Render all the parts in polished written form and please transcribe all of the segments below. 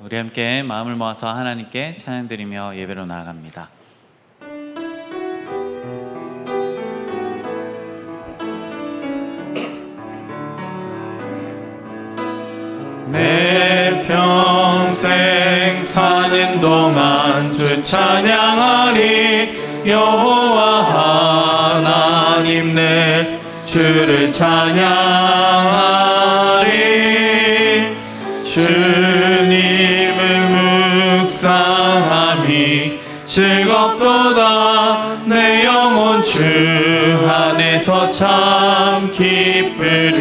우리 함께 마음을 모아서 하나님께 찬양드리며 예배로 나아갑니다. 내 평생 사는 동안 주 찬양하리. 여호와 하나님 내 주를 찬양하리. 주님을 묵상함이 즐겁도다. 내 영혼 주 안에서 참 기쁘리.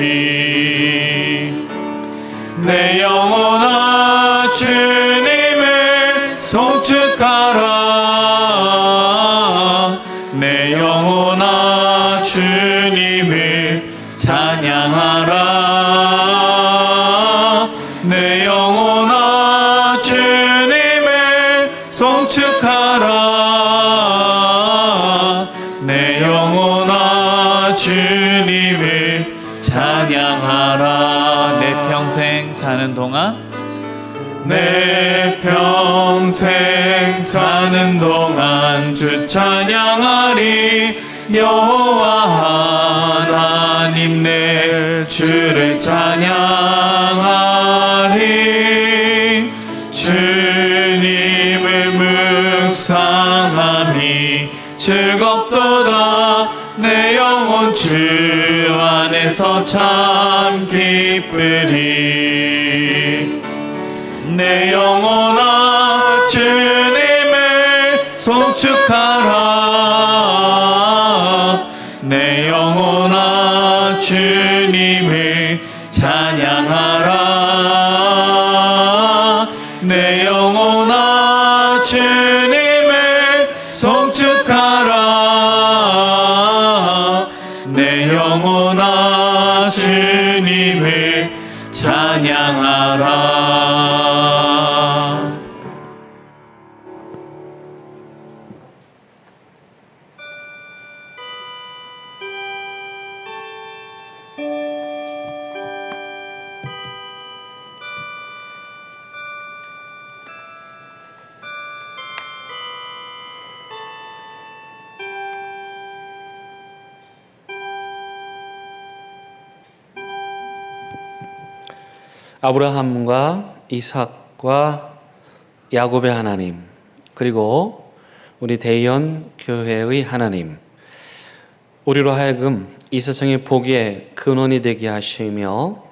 내 영혼아 주님을 송축하라. 내 영혼아 주님을 찬양하라. 내 영혼아 주님을 송축하라. 내 영혼아 주님을 찬양하라. 내 평생 사는 동안 내 평생 사는 동안 주 찬양하리. 여호와 하나님 내 주를 찬양하리. 주님을 묵상함이 즐겁도다. 내 영혼 주 안에서 참 기쁘리. 내 영혼아 주님을 송축하라. 내 영혼아 주님을 찬양하라. 내 영혼아 주님을 송축하라. 내 영혼아 주님을 찬양하라. 아브라함과 이삭과 야곱의 하나님, 그리고 우리 대의원 교회의 하나님, 우리로 하여금 이 세상의 복의 근원이 되게 하시며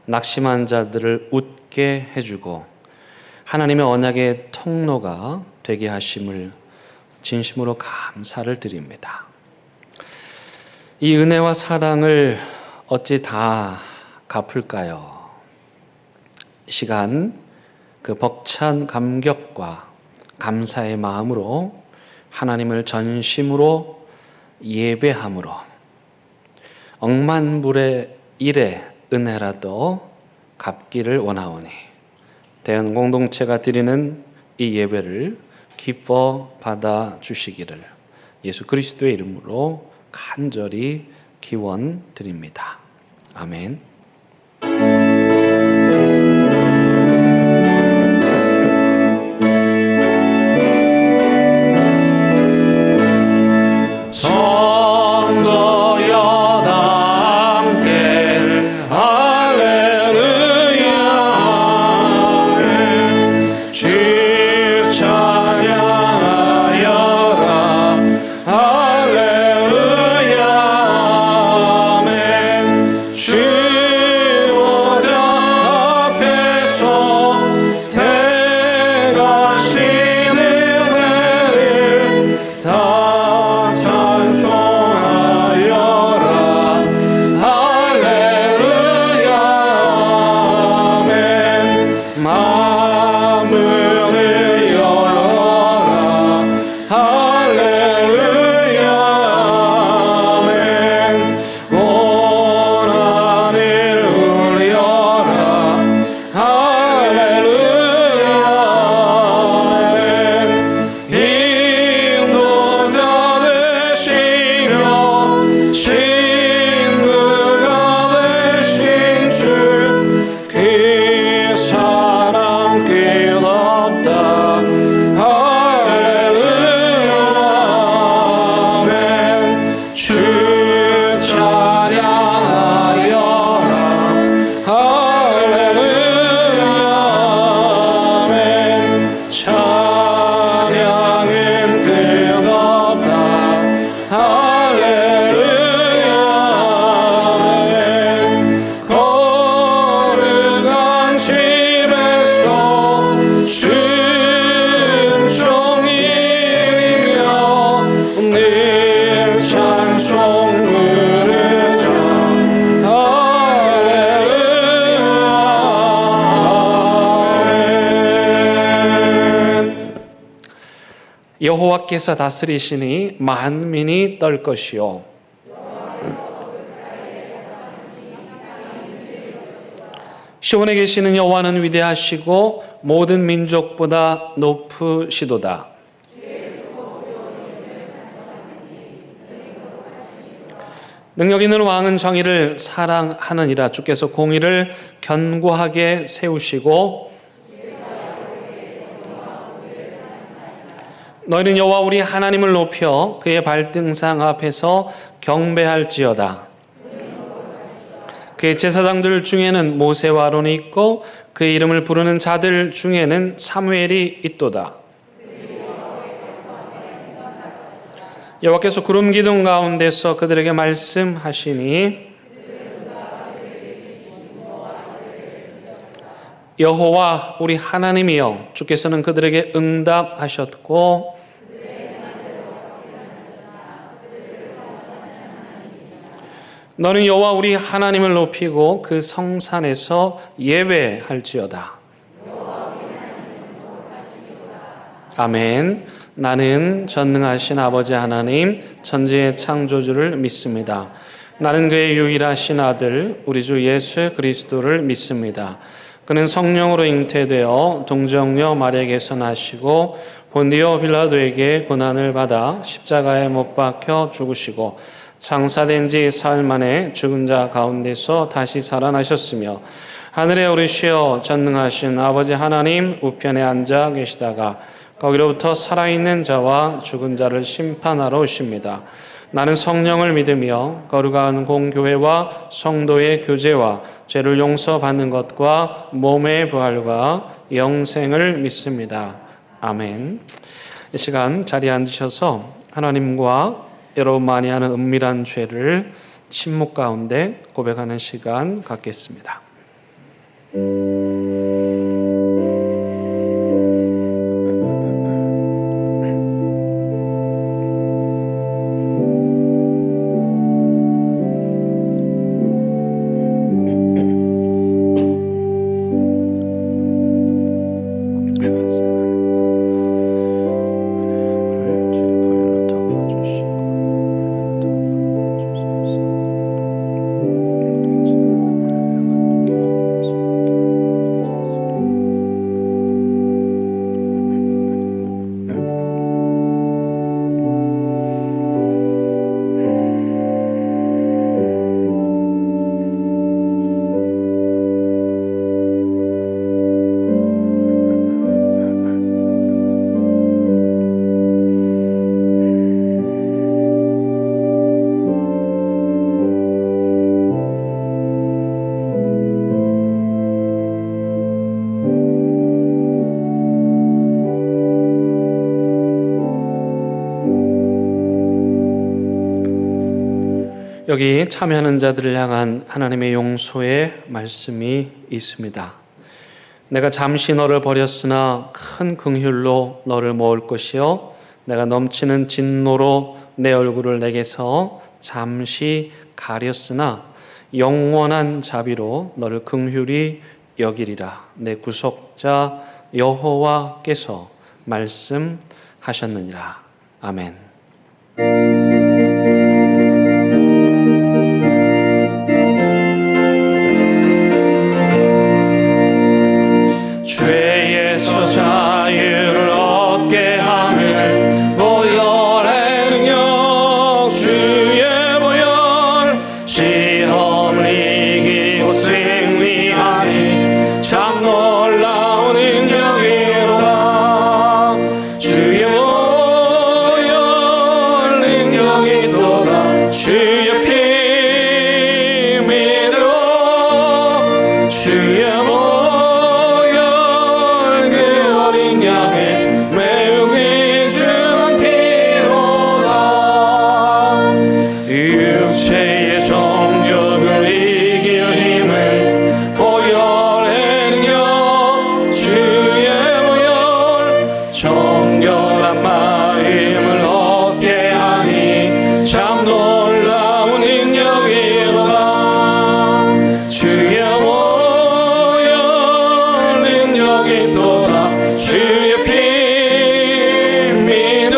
낙심한 자들을 웃게 해주고 하나님의 언약의 통로가 되게 하심을 진심으로 감사를 드립니다. 이 은혜와 사랑을 어찌 다 갚을까요? 시간, 그 벅찬 감격과 감사의 마음으로 하나님을 전심으로 예배함으로 억만불의 일의 은혜라도 갚기를 원하오니 대한 공동체가 드리는 이 예배를 기뻐 받아 주시기를 예수 그리스도의 이름으로 간절히 기원 드립니다. 아멘. 주 여호와께서 다스리시니 만민이 떨 것이요 시온에 계시는 여호와는 위대하시고 모든 민족보다 높으시도다. 능력 있는 왕은 정의를 사랑하느니라. 주께서 공의를 견고하게 세우시고 너희는 여호와 우리 하나님을 높여 그의 발등상 앞에서 경배할지어다. 그의 제사장들 중에는 모세와 아론이 있고 그의 이름을 부르는 자들 중에는 사무엘이 있도다. 여호와께서 구름 기둥 가운데서 그들에게 말씀하시니 여호와 우리 하나님이여 주께서는 그들에게 응답하셨고 너는 여호와 우리 하나님을 높이고 그 성산에서 예배할지어다. 아멘. 나는 전능하신 아버지 하나님 천지의 창조주를 믿습니다. 나는 그의 유일하신 아들 우리 주 예수 그리스도를 믿습니다. 그는 성령으로 잉태되어 동정녀 마리아에게서 나시고 본디오 빌라도에게 고난을 받아 십자가에 못 박혀 죽으시고 장사된 지 사흘 만에 죽은 자 가운데서 다시 살아나셨으며 하늘에 오르시어 전능하신 아버지 하나님 우편에 앉아 계시다가 거기로부터 살아있는 자와 죽은 자를 심판하러 오십니다. 나는 성령을 믿으며 거룩한 공교회와 성도의 교제와 죄를 용서받는 것과 몸의 부활과 영생을 믿습니다. 아멘. 이 시간 자리에 앉으셔서 하나님과 여러분 많이 하는 은밀한 죄를 침묵 가운데 고백하는 시간 갖겠습니다. 여기 참여하는 자들을 향한 하나님의 용서의 말씀이 있습니다. 내가 잠시 너를 버렸으나 큰 긍휼로 너를 모을 것이요 내가 넘치는 진노로 내 얼굴을 내게서 잠시 가렸으나 영원한 자비로 너를 긍휼히 여기리라. 내 구속자 여호와께서 말씀하셨느니라. 아멘. 죄에서 자유를 얻게 하는 보혈의 능력 주의 보혈 시험을 이기고 승리하니 참 놀라운 능력이로다. 주의 보혈 능력이 또다. 주의 피 믿어 주의 정결한 마음을 얻게 하니 참 놀라운 능력이로다. 주의 보혈 능력이 또다. 주의 피 믿어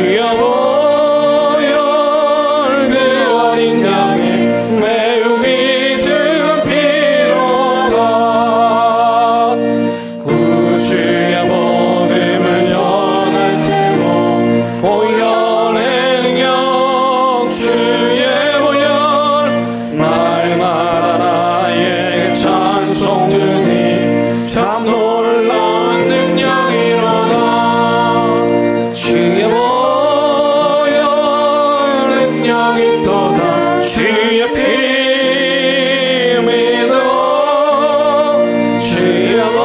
주여 보혈 그 어린 양의 매우 귀중한 피로가 구주의 복음을 전할 테고 보혈의 능력 주의 보혈 날마다 나에게 찬송 중이 참 놀라운 능력이로다 주의 보혈 능력이 또다 주의 피 믿어 주의 보혈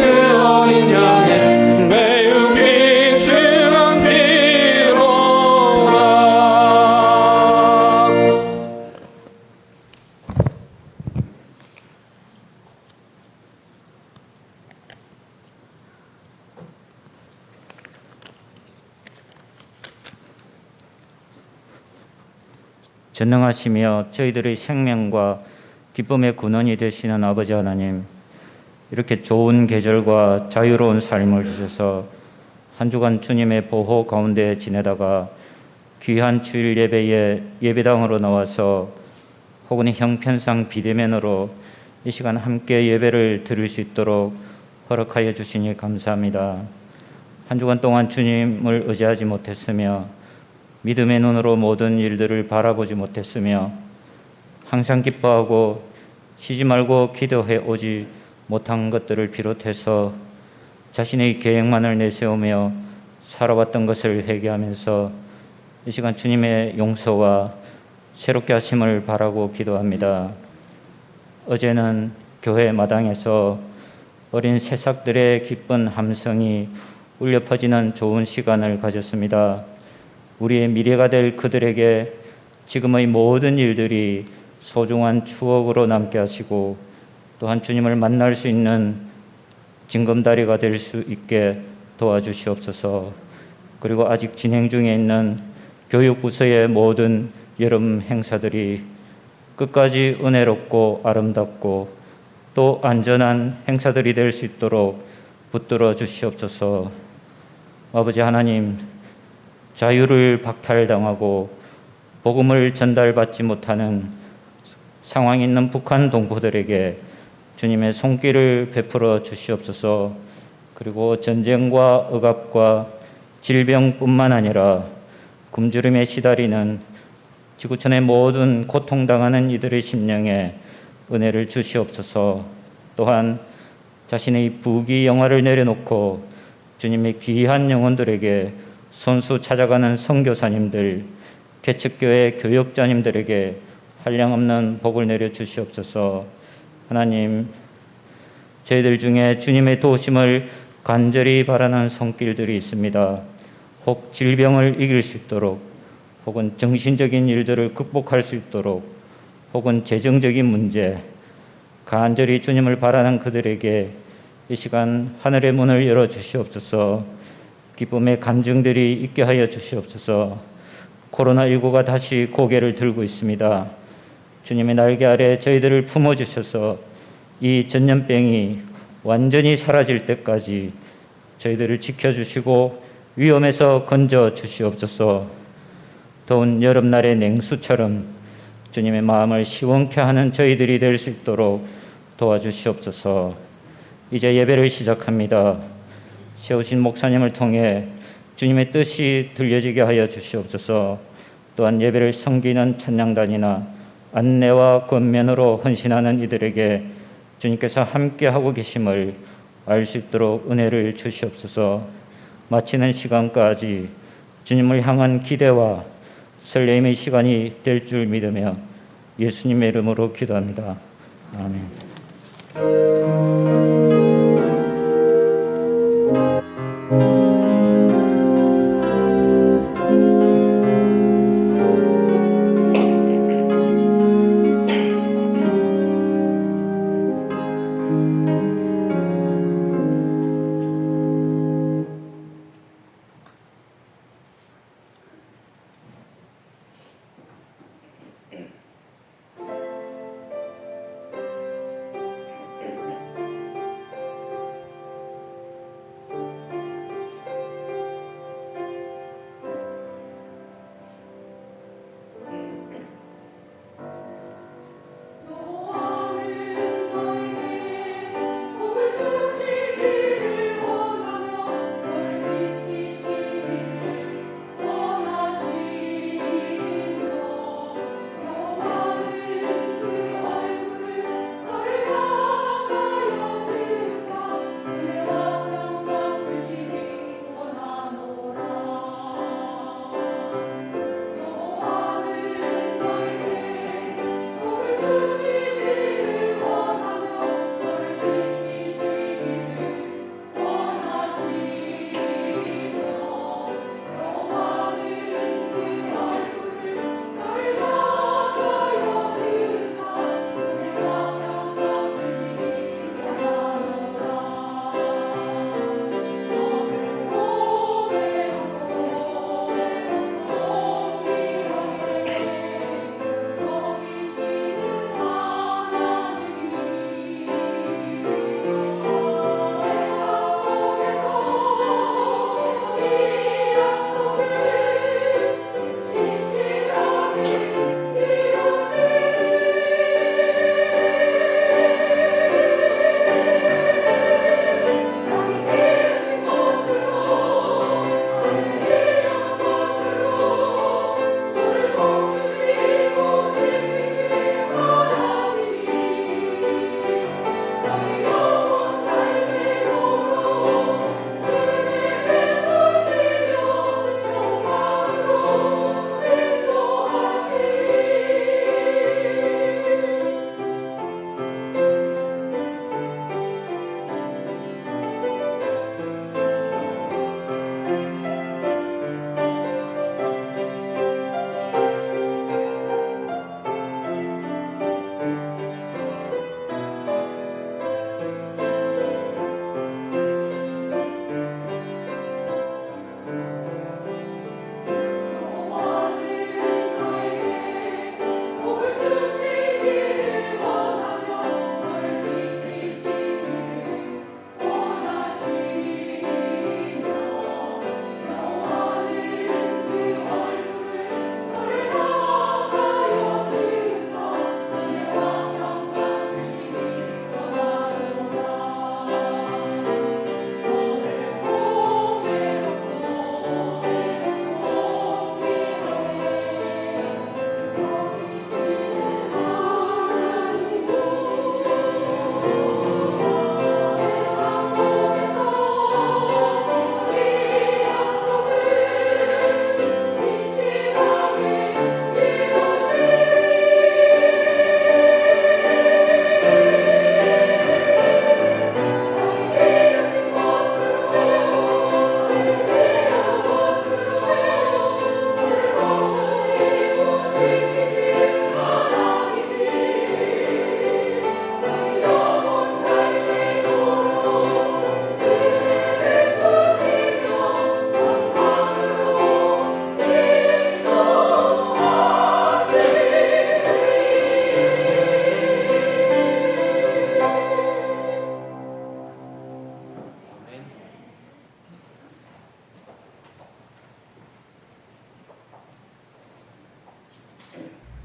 그 어린 양의 매우 귀중한 피로가 전능하시며 저희들의 생명과 기쁨의 근원이 되시는 아버지 하나님, 이렇게 좋은 계절과 자유로운 삶을 주셔서 한 주간 주님의 보호 가운데 지내다가 귀한 주일 예배에 예배당으로 나와서 혹은 형편상 비대면으로 이 시간 함께 예배를 드릴 수 있도록 허락하여 주시니 감사합니다. 한 주간 동안 주님을 의지하지 못했으며 믿음의 눈으로 모든 일들을 바라보지 못했으며 항상 기뻐하고 쉬지 말고 기도해 오지 못한 것들을 비롯해서 자신의 계획만을 내세우며 살아왔던 것을 회개하면서 이 시간 주님의 용서와 새롭게 하심을 바라고 기도합니다. 어제는 교회 마당에서 어린 새싹들의 기쁜 함성이 울려 퍼지는 좋은 시간을 가졌습니다. 우리의 미래가 될 그들에게 지금의 모든 일들이 소중한 추억으로 남게 하시고 또한 주님을 만날 수 있는 징검다리가 될 수 있게 도와주시옵소서. 그리고 아직 진행 중에 있는 교육부서의 모든 여름 행사들이 끝까지 은혜롭고 아름답고 또 안전한 행사들이 될 수 있도록 붙들어 주시옵소서. 아버지 하나님, 자유를 박탈당하고 복음을 전달받지 못하는 상황이 있는 북한 동포들에게 주님의 손길을 베풀어 주시옵소서. 그리고 전쟁과 억압과 질병뿐만 아니라 굶주림에 시달리는 지구촌의 모든 고통당하는 이들의 심령에 은혜를 주시옵소서. 또한 자신의 부귀 영화를 내려놓고 주님의 귀한 영혼들에게 손수 찾아가는 선교사님들, 개척교회 교역자님들에게 한량없는 복을 내려 주시옵소서. 하나님, 저희들 중에 주님의 도우심을 간절히 바라는 손길들이 있습니다. 혹 질병을 이길 수 있도록, 혹은 정신적인 일들을 극복할 수 있도록, 혹은 재정적인 문제, 간절히 주님을 바라는 그들에게 이 시간 하늘의 문을 열어 주시옵소서. 기쁨의 감정들이 있게 하여 주시옵소서. 코로나19가 다시 고개를 들고 있습니다. 주님의 날개 아래 저희들을 품어주셔서 이 전염병이 완전히 사라질 때까지 저희들을 지켜주시고 위험에서 건져 주시옵소서. 더운 여름날의 냉수처럼 주님의 마음을 시원케 하는 저희들이 될 수 있도록 도와주시옵소서. 이제 예배를 시작합니다. 세우신 목사님을 통해 주님의 뜻이 들려지게 하여 주시옵소서. 또한 예배를 섬기는 찬양단이나 안내와 권면으로 헌신하는 이들에게 주님께서 함께하고 계심을 알 수 있도록 은혜를 주시옵소서. 마치는 시간까지 주님을 향한 기대와 설렘의 시간이 될 줄 믿으며 예수님의 이름으로 기도합니다. 아멘.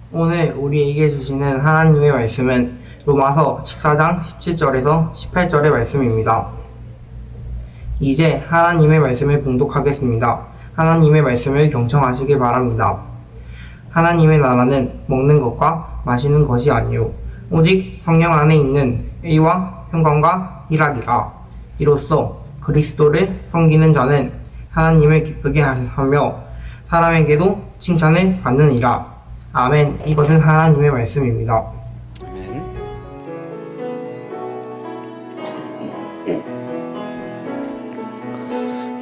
오늘 우리에게 주시는 하나님의 말씀은 로마서 14장 17절에서 18절의 말씀입니다. 이제 하나님의 말씀을 봉독하겠습니다. 하나님의 말씀을 경청하시기 바랍니다. 하나님의 나라는 먹는 것과 마시는 것이 아니요 오직 성령 안에 있는 의와 평강과 희락이라. 이로써 그리스도를 섬기는 자는 하나님을 기쁘게 하며 사람에게도 칭찬을 받느니라. 아멘. 이것은 하나님의 말씀입니다. 아멘.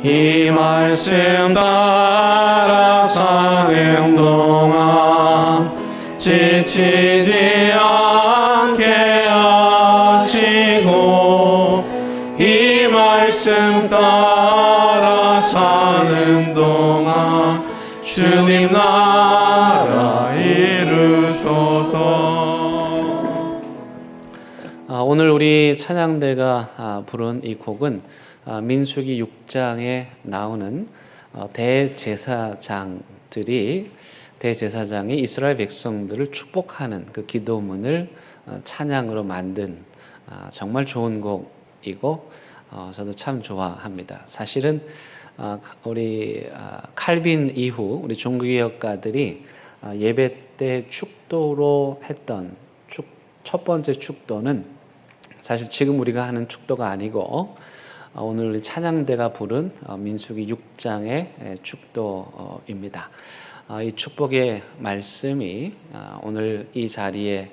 이 말씀 따라 사는 동안 지치지 않게 하시고 이 말씀 따라 사는 동안 주님 나라 이루소서. 오늘 우리 찬양대가 부른 이 곡은 민수기 6장에 나오는 대제사장이 이스라엘 백성들을 축복하는 그 기도문을 찬양으로 만든 정말 좋은 곡이고 저도 참 좋아합니다. 사실은 우리 칼빈 이후 우리 종교개혁가들이 예배 때 축도로 했던 첫 번째 축도는 사실 지금 우리가 하는 축도가 아니고 오늘 우리 찬양대가 부른 민수기 6장의 축도입니다. 이 축복의 말씀이 오늘 이 자리에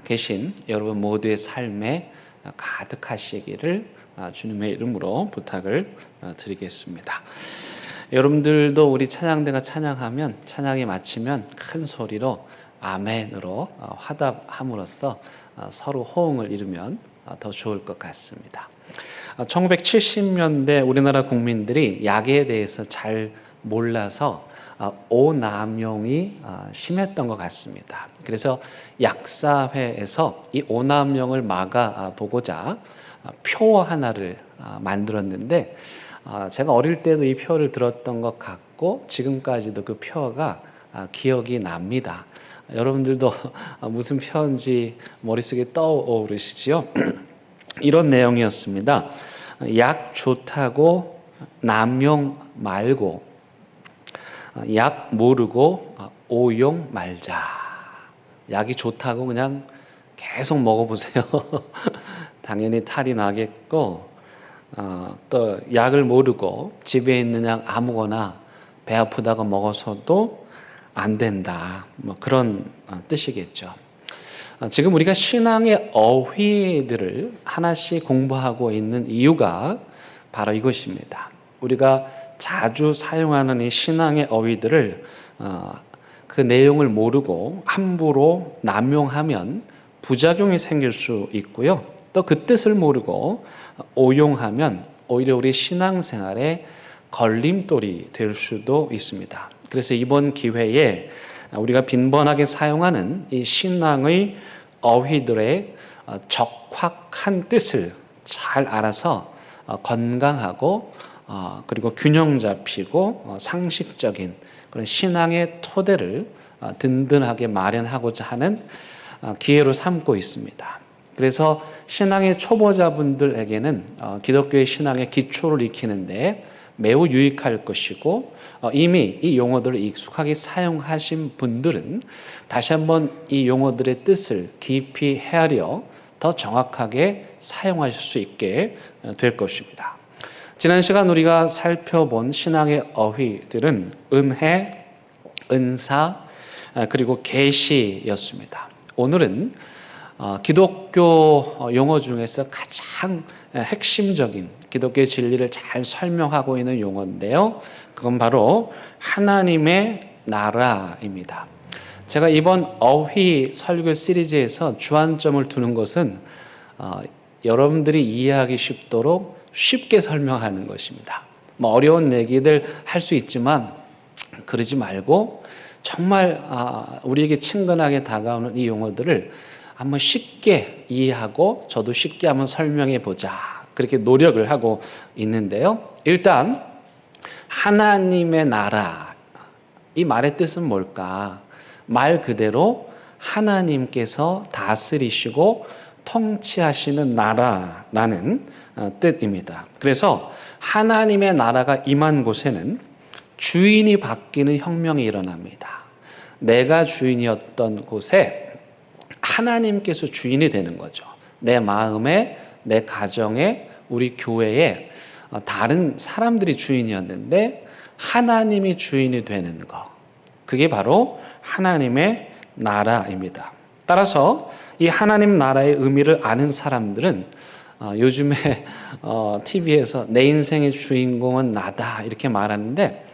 계신 여러분 모두의 삶에 가득하시기를 주님의 이름으로 부탁을 드리겠습니다. 여러분들도 우리 찬양대가 찬양하면 찬양이 마치면 큰 소리로 아멘으로 화답함으로써 서로 호응을 이루면 더 좋을 것 같습니다. 1970년대 우리나라 국민들이 약에 대해서 잘 몰라서 오남용이 심했던 것 같습니다. 그래서 약사회에서 이 오남용을 막아보고자 표 하나를 만들었는데 제가 어릴 때도 이 표를 들었던 것 같고 지금까지도 그 표가 기억이 납니다. 여러분들도 무슨 표인지 머릿속에 떠오르시죠? 이런 내용이었습니다. 약 좋다고 남용 말고 약 모르고 오용 말자. 약이 좋다고 그냥 계속 먹어보세요. 당연히 탈이 나겠고 또 약을 모르고 집에 있는 약 아무거나 배 아프다고 먹어서도 안 된다. 뭐 그런 뜻이겠죠. 지금 우리가 신앙의 어휘들을 하나씩 공부하고 있는 이유가 바로 이것입니다. 우리가 자주 사용하는 이 신앙의 어휘들을 그 내용을 모르고 함부로 남용하면 부작용이 생길 수 있고요. 또 그 뜻을 모르고 오용하면 오히려 우리 신앙생활에 걸림돌이 될 수도 있습니다. 그래서 이번 기회에 우리가 빈번하게 사용하는 이 신앙의 어휘들의 적확한 뜻을 잘 알아서 건강하고 그리고 균형 잡히고 상식적인 그런 신앙의 토대를 든든하게 마련하고자 하는 기회로 삼고 있습니다. 그래서 신앙의 초보자분들에게는 기독교의 신앙의 기초를 익히는데 매우 유익할 것이고 이미 이 용어들을 익숙하게 사용하신 분들은 다시 한번 이 용어들의 뜻을 깊이 헤아려 더 정확하게 사용하실 수 있게 될 것입니다. 지난 시간 우리가 살펴본 신앙의 어휘들은 은혜, 은사, 그리고 계시였습니다. 오늘은 기독교 용어 중에서 가장 핵심적인 기독교의 진리를 잘 설명하고 있는 용어인데요. 그건 바로 하나님의 나라입니다. 제가 이번 어휘 설교 시리즈에서 주안점을 두는 것은 여러분들이 이해하기 쉽도록 쉽게 설명하는 것입니다. 뭐 어려운 얘기들 할 수 있지만 그러지 말고 정말 우리에게 친근하게 다가오는 이 용어들을 한번 쉽게 이해하고 저도 쉽게 한번 설명해 보자. 그렇게 노력을 하고 있는데요. 일단 하나님의 나라, 이 말의 뜻은 뭘까? 말 그대로 하나님께서 다스리시고 통치하시는 나라라는 뜻입니다. 그래서 하나님의 나라가 임한 곳에는 주인이 바뀌는 혁명이 일어납니다. 내가 주인이었던 곳에 하나님께서 주인이 되는 거죠. 내 마음에, 내 가정에, 우리 교회에 다른 사람들이 주인이었는데 하나님이 주인이 되는 것. 그게 바로 하나님의 나라입니다. 따라서 이 하나님 나라의 의미를 아는 사람들은 요즘에 TV에서 내 인생의 주인공은 나다 이렇게 말하는데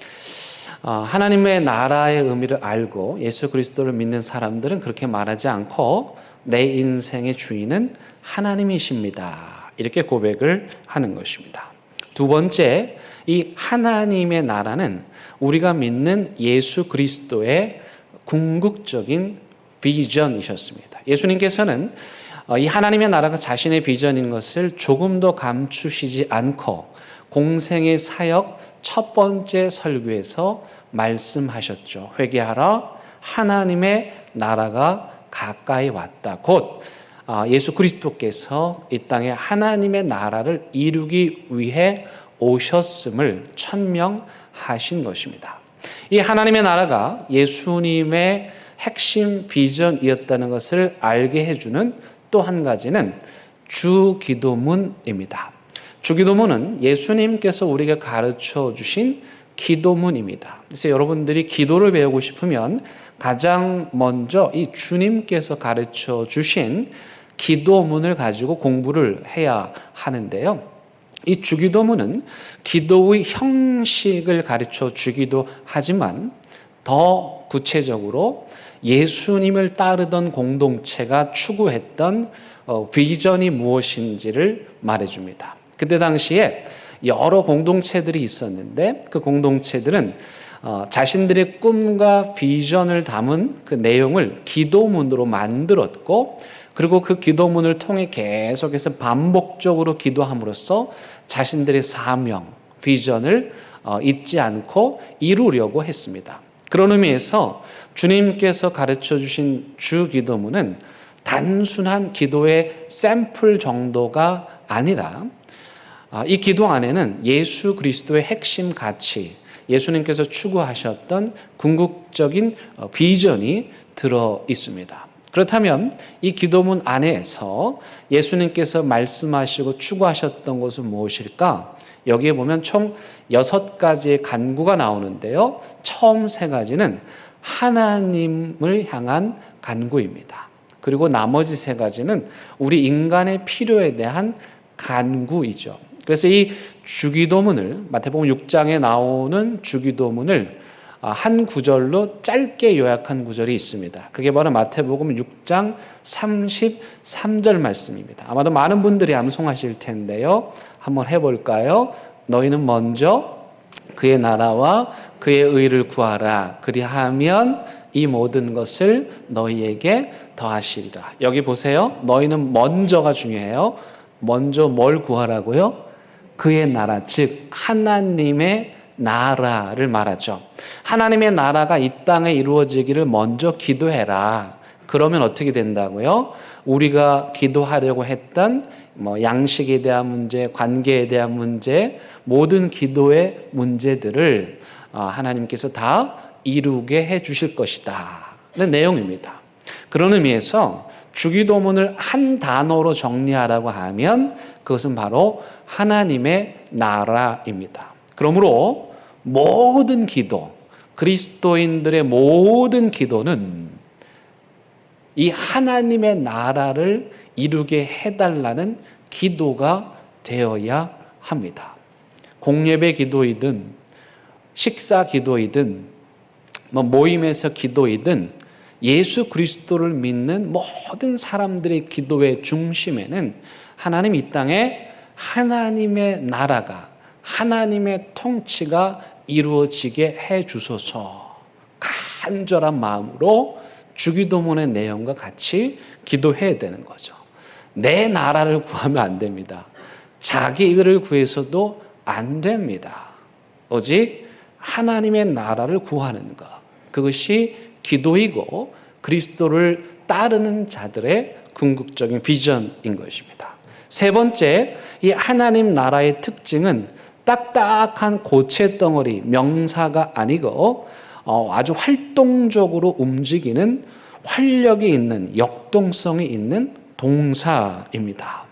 하나님의 나라의 의미를 알고 예수 그리스도를 믿는 사람들은 그렇게 말하지 않고 내 인생의 주인은 하나님이십니다. 이렇게 고백을 하는 것입니다. 두 번째, 이 하나님의 나라는 우리가 믿는 예수 그리스도의 궁극적인 비전이셨습니다. 예수님께서는 이 하나님의 나라가 자신의 비전인 것을 조금도 감추시지 않고 공생의 사역 첫 번째 설교에서 말씀하셨죠. 회개하라, 하나님의 나라가 가까이 왔다. 곧 예수 그리스도께서 이 땅에 하나님의 나라를 이루기 위해 오셨음을 천명하신 것입니다. 이 하나님의 나라가 예수님의 핵심 비전이었다는 것을 알게 해주는 또 한 가지는 주기도문입니다. 주기도문은 예수님께서 우리에게 가르쳐 주신 기도문입니다. 그래서 여러분들이 기도를 배우고 싶으면 가장 먼저 이 주님께서 가르쳐 주신 기도문을 가지고 공부를 해야 하는데요. 이 주기도문은 기도의 형식을 가르쳐 주기도 하지만 더 구체적으로 예수님을 따르던 공동체가 추구했던 비전이 무엇인지를 말해줍니다. 그때 당시에 여러 공동체들이 있었는데 그 공동체들은 자신들의 꿈과 비전을 담은 그 내용을 기도문으로 만들었고 그리고 그 기도문을 통해 계속해서 반복적으로 기도함으로써 자신들의 사명, 비전을 잊지 않고 이루려고 했습니다. 그런 의미에서 주님께서 가르쳐 주신 주기도문은 단순한 기도의 샘플 정도가 아니라 이 기도 안에는 예수 그리스도의 핵심 가치, 예수님께서 추구하셨던 궁극적인 비전이 들어 있습니다. 그렇다면 이 기도문 안에서 예수님께서 말씀하시고 추구하셨던 것은 무엇일까? 여기에 보면 총 6가지의 간구가 나오는데요. 처음 3가지는 하나님을 향한 간구입니다. 그리고 나머지 3가지는 우리 인간의 필요에 대한 간구이죠. 그래서 이 주기도문을 마태복음 6장에 나오는 주기도문을 한 구절로 짧게 요약한 구절이 있습니다. 그게 바로 마태복음 6장 33절 말씀입니다. 아마도 많은 분들이 암송하실 텐데요. 한번 해볼까요? 너희는 먼저 그의 나라와 그의 의를 구하라. 그리하면 이 모든 것을 너희에게 더하시리라. 여기 보세요. 너희는 먼저가 중요해요. 먼저 뭘 구하라고요? 그의 나라, 즉 하나님의 나라를 말하죠. 하나님의 나라가 이 땅에 이루어지기를 먼저 기도해라. 그러면 어떻게 된다고요? 우리가 기도하려고 했던 양식에 대한 문제, 관계에 대한 문제, 모든 기도의 문제들을 하나님께서 다 이루게 해 주실 것이다. 는 내용입니다. 그런 의미에서 주기도문을 한 단어로 정리하라고 하면 그것은 바로 하나님의 나라입니다. 그러므로 모든 기도, 그리스도인들의 모든 기도는 이 하나님의 나라를 이루게 해달라는 기도가 되어야 합니다. 공예배 기도이든 식사 기도이든 모임에서 기도이든 예수 그리스도를 믿는 모든 사람들의 기도의 중심에는 하나님 이 땅에 하나님의 나라가, 하나님의 통치가 이루어지게 해 주소서 간절한 마음으로 주기도문의 내용과 같이 기도해야 되는 거죠. 내 나라를 구하면 안 됩니다. 자기 의를 구해서도 안 됩니다. 오직 하나님의 나라를 구하는 것, 그것이 기도이고 그리스도를 따르는 자들의 궁극적인 비전인 것입니다. 세 번째, 이 하나님 나라의 특징은 딱딱한 고체 덩어리, 명사가 아니고 아주 활동적으로 움직이는 활력이 있는, 역동성이 있는 동사입니다.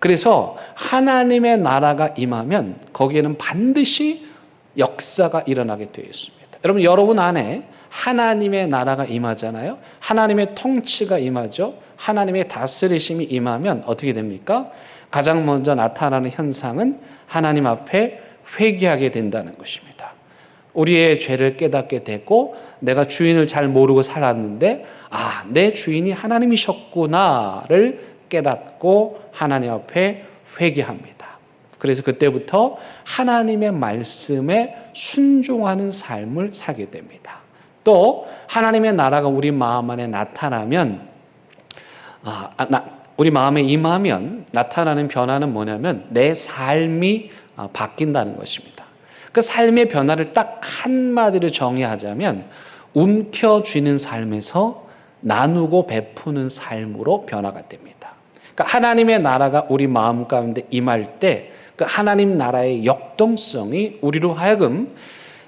그래서 하나님의 나라가 임하면 거기에는 반드시 역사가 일어나게 되어 있습니다. 여러분 안에 하나님의 나라가 임하잖아요. 하나님의 통치가 임하죠. 하나님의 다스리심이 임하면 어떻게 됩니까? 가장 먼저 나타나는 현상은 하나님 앞에 회개하게 된다는 것입니다. 우리의 죄를 깨닫게 되고 내가 주인을 잘 모르고 살았는데 내 주인이 하나님이셨구나를 깨닫고 하나님 앞에 회개합니다. 그래서 그때부터 하나님의 말씀에 순종하는 삶을 살게 됩니다. 또 하나님의 나라가 우리 마음 안에 나타나면 우리 마음에 임하면 나타나는 변화는 뭐냐면 내 삶이 바뀐다는 것입니다. 그 삶의 변화를 딱 한마디로 정의하자면 움켜쥐는 삶에서 나누고 베푸는 삶으로 변화가 됩니다. 그러니까 하나님의 나라가 우리 마음 가운데 임할 때 그 하나님 나라의 역동성이 우리로 하여금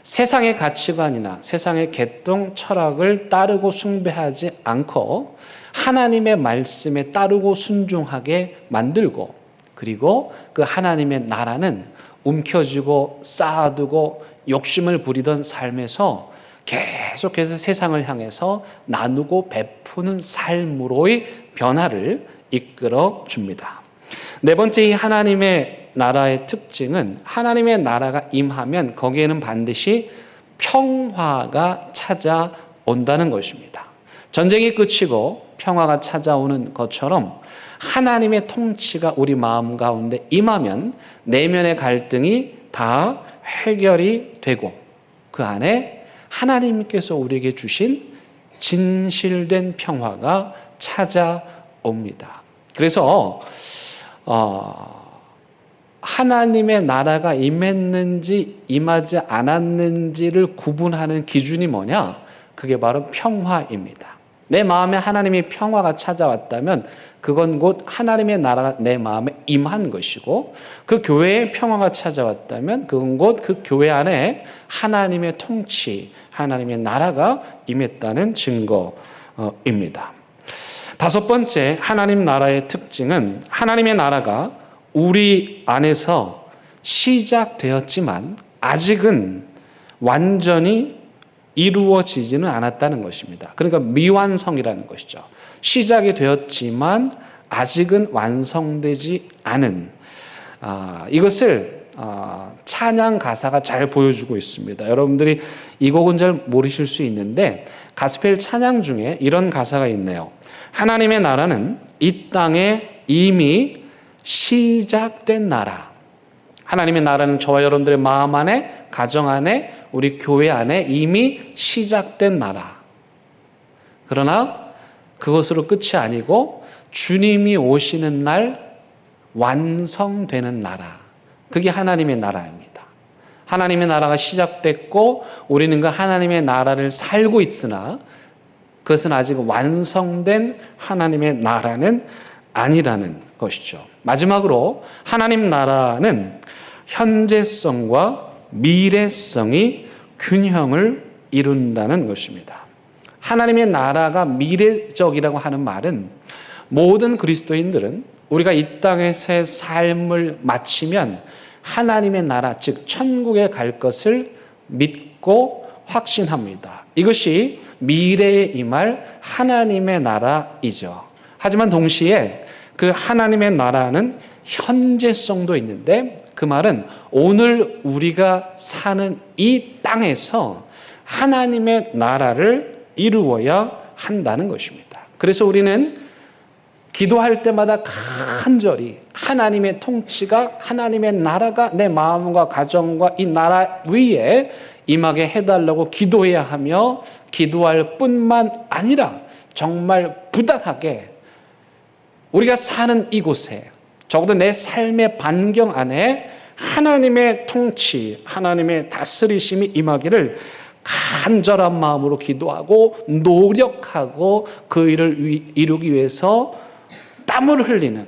세상의 가치관이나 세상의 계통 철학을 따르고 숭배하지 않고 하나님의 말씀에 따르고 순종하게 만들고, 그리고 그 하나님의 나라는 움켜쥐고 쌓아두고 욕심을 부리던 삶에서 계속해서 세상을 향해서 나누고 베푸는 삶으로의 변화를 이끌어 줍니다. 네 번째, 이 하나님의 나라의 특징은 하나님의 나라가 임하면 거기에는 반드시 평화가 찾아온다는 것입니다. 전쟁이 끝이고 평화가 찾아오는 것처럼 하나님의 통치가 우리 마음 가운데 임하면 내면의 갈등이 다 해결이 되고 그 안에 하나님께서 우리에게 주신 진실된 평화가 찾아옵니다. 그래서 하나님의 나라가 임했는지 임하지 않았는지를 구분하는 기준이 뭐냐? 그게 바로 평화입니다. 내 마음에 하나님의 평화가 찾아왔다면 그건 곧 하나님의 나라가 내 마음에 임한 것이고, 그 교회에 평화가 찾아왔다면 그건 곧 그 교회 안에 하나님의 통치, 하나님의 나라가 임했다는 증거입니다. 다섯 번째, 하나님 나라의 특징은 하나님의 나라가 우리 안에서 시작되었지만 아직은 완전히 이루어지지는 않았다는 것입니다. 그러니까 미완성이라는 것이죠. 시작이 되었지만 아직은 완성되지 않은, 이것을 찬양 가사가 잘 보여주고 있습니다. 여러분들이 이 곡은 잘 모르실 수 있는데 가스펠 찬양 중에 이런 가사가 있네요. 하나님의 나라는 이 땅에 이미 시작된 나라. 하나님의 나라는 저와 여러분들의 마음 안에, 가정 안에, 우리 교회 안에 이미 시작된 나라. 그러나 그것으로 끝이 아니고 주님이 오시는 날 완성되는 나라. 그게 하나님의 나라입니다. 하나님의 나라가 시작됐고 우리는 그 하나님의 나라를 살고 있으나 그것은 아직 완성된 하나님의 나라는 아니라는 것이죠. 마지막으로 하나님 나라는 현재성과 미래성이 균형을 이룬다는 것입니다. 하나님의 나라가 미래적이라고 하는 말은 모든 그리스도인들은 우리가 이 땅에서의 삶을 마치면 하나님의 나라, 즉 천국에 갈 것을 믿고 확신합니다. 이것이 미래에 임할 하나님의 나라이죠. 하지만 동시에 그 하나님의 나라는 현재성도 있는데 그 말은 오늘 우리가 사는 이 땅에서 하나님의 나라를 이루어야 한다는 것입니다. 그래서 우리는 기도할 때마다 간절히 하나님의 통치가, 하나님의 나라가 내 마음과 가정과 이 나라 위에 임하게 해달라고 기도해야 하며, 기도할 뿐만 아니라 정말 부단하게 우리가 사는 이곳에, 적어도 내 삶의 반경 안에 하나님의 통치, 하나님의 다스리심이 임하기를 간절한 마음으로 기도하고 노력하고 그 일을 이루기 위해서 땀을 흘리는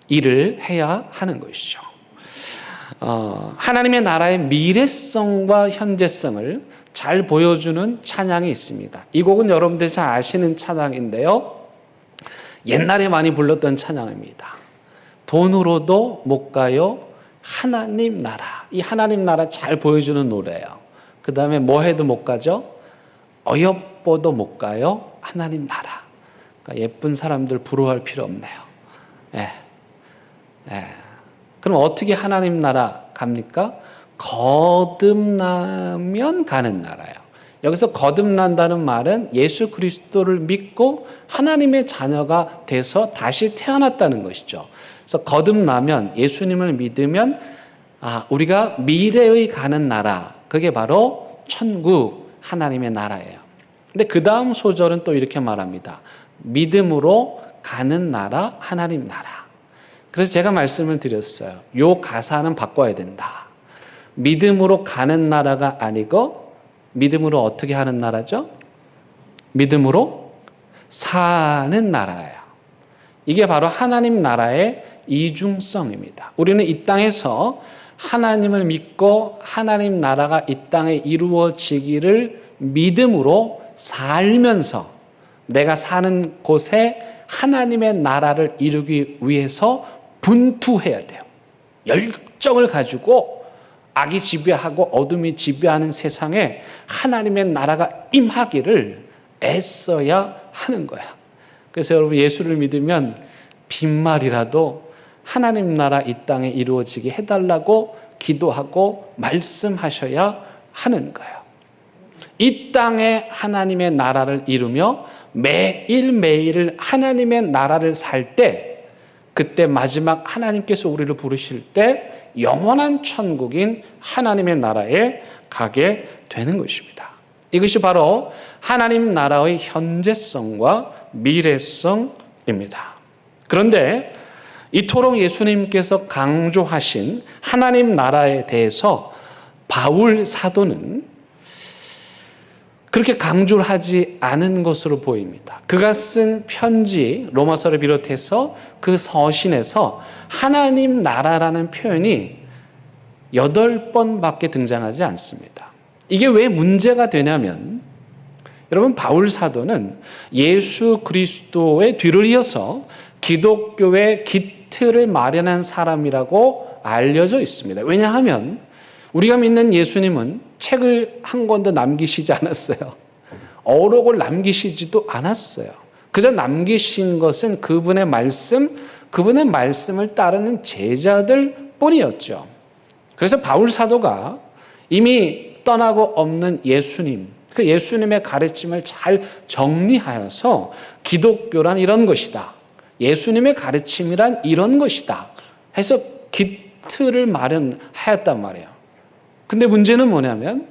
일을 해야 하는 것이죠. 하나님의 나라의 미래성과 현재성을 잘 보여주는 찬양이 있습니다. 이 곡은 여러분들이 잘 아시는 찬양인데요. 옛날에 많이 불렀던 찬양입니다. 돈으로도 못 가요 하나님 나라. 이 하나님 나라 잘 보여주는 노래예요. 그 다음에 뭐 해도 못 가죠? 어여뻐도 못 가요 하나님 나라. 그러니까 예쁜 사람들 부러워할 필요 없네요. 예. 그럼 어떻게 하나님 나라 갑니까? 거듭나면 가는 나라예요. 여기서 거듭난다는 말은 예수 그리스도를 믿고 하나님의 자녀가 돼서 다시 태어났다는 것이죠. 그래서 거듭나면, 예수님을 믿으면 우리가 미래의 가는 나라, 그게 바로 천국 하나님의 나라예요. 근데 그 다음 소절은 또 이렇게 말합니다. 믿음으로 가는 나라 하나님 나라. 그래서 제가 말씀을 드렸어요. 요 가사는 바꿔야 된다. 믿음으로 가는 나라가 아니고 믿음으로 어떻게 하는 나라죠? 믿음으로 사는 나라예요. 이게 바로 하나님 나라의 이중성입니다. 우리는 이 땅에서 하나님을 믿고 하나님 나라가 이 땅에 이루어지기를 믿음으로 살면서 내가 사는 곳에 하나님의 나라를 이루기 위해서 분투해야 돼요. 열정을 가지고 악이 지배하고 어둠이 지배하는 세상에 하나님의 나라가 임하기를 애써야 하는 거야. 그래서 여러분 예수를 믿으면 빈말이라도 하나님 나라 이 땅에 이루어지게 해달라고 기도하고 말씀하셔야 하는 거예요. 이 땅에 하나님의 나라를 이루며 매일매일을 하나님의 나라를 살 때, 그때 마지막 하나님께서 우리를 부르실 때 영원한 천국인 하나님의 나라에 가게 되는 것입니다. 이것이 바로 하나님 나라의 현재성과 미래성입니다. 그런데 이토록 예수님께서 강조하신 하나님 나라에 대해서 바울 사도는 그렇게 강조를 하지 않은 것으로 보입니다. 그가 쓴 편지 로마서를 비롯해서 그 서신에서 하나님 나라라는 표현이 8번밖에 등장하지 않습니다. 이게 왜 문제가 되냐면, 여러분 바울 사도는 예수 그리스도의 뒤를 이어서 기독교의 기틀을 마련한 사람이라고 알려져 있습니다. 왜냐하면 우리가 믿는 예수님은 책을 한 권도 남기시지 않았어요. 어록을 남기시지도 않았어요. 그저 남기신 것은 그분의 말씀을 따르는 제자들 뿐이었죠. 그래서 바울 사도가 이미 떠나고 없는 예수님, 그 예수님의 가르침을 잘 정리하여서 기독교란 이런 것이다, 예수님의 가르침이란 이런 것이다 해서 기틀을 마련하였단 말이에요. 근데 문제는 뭐냐면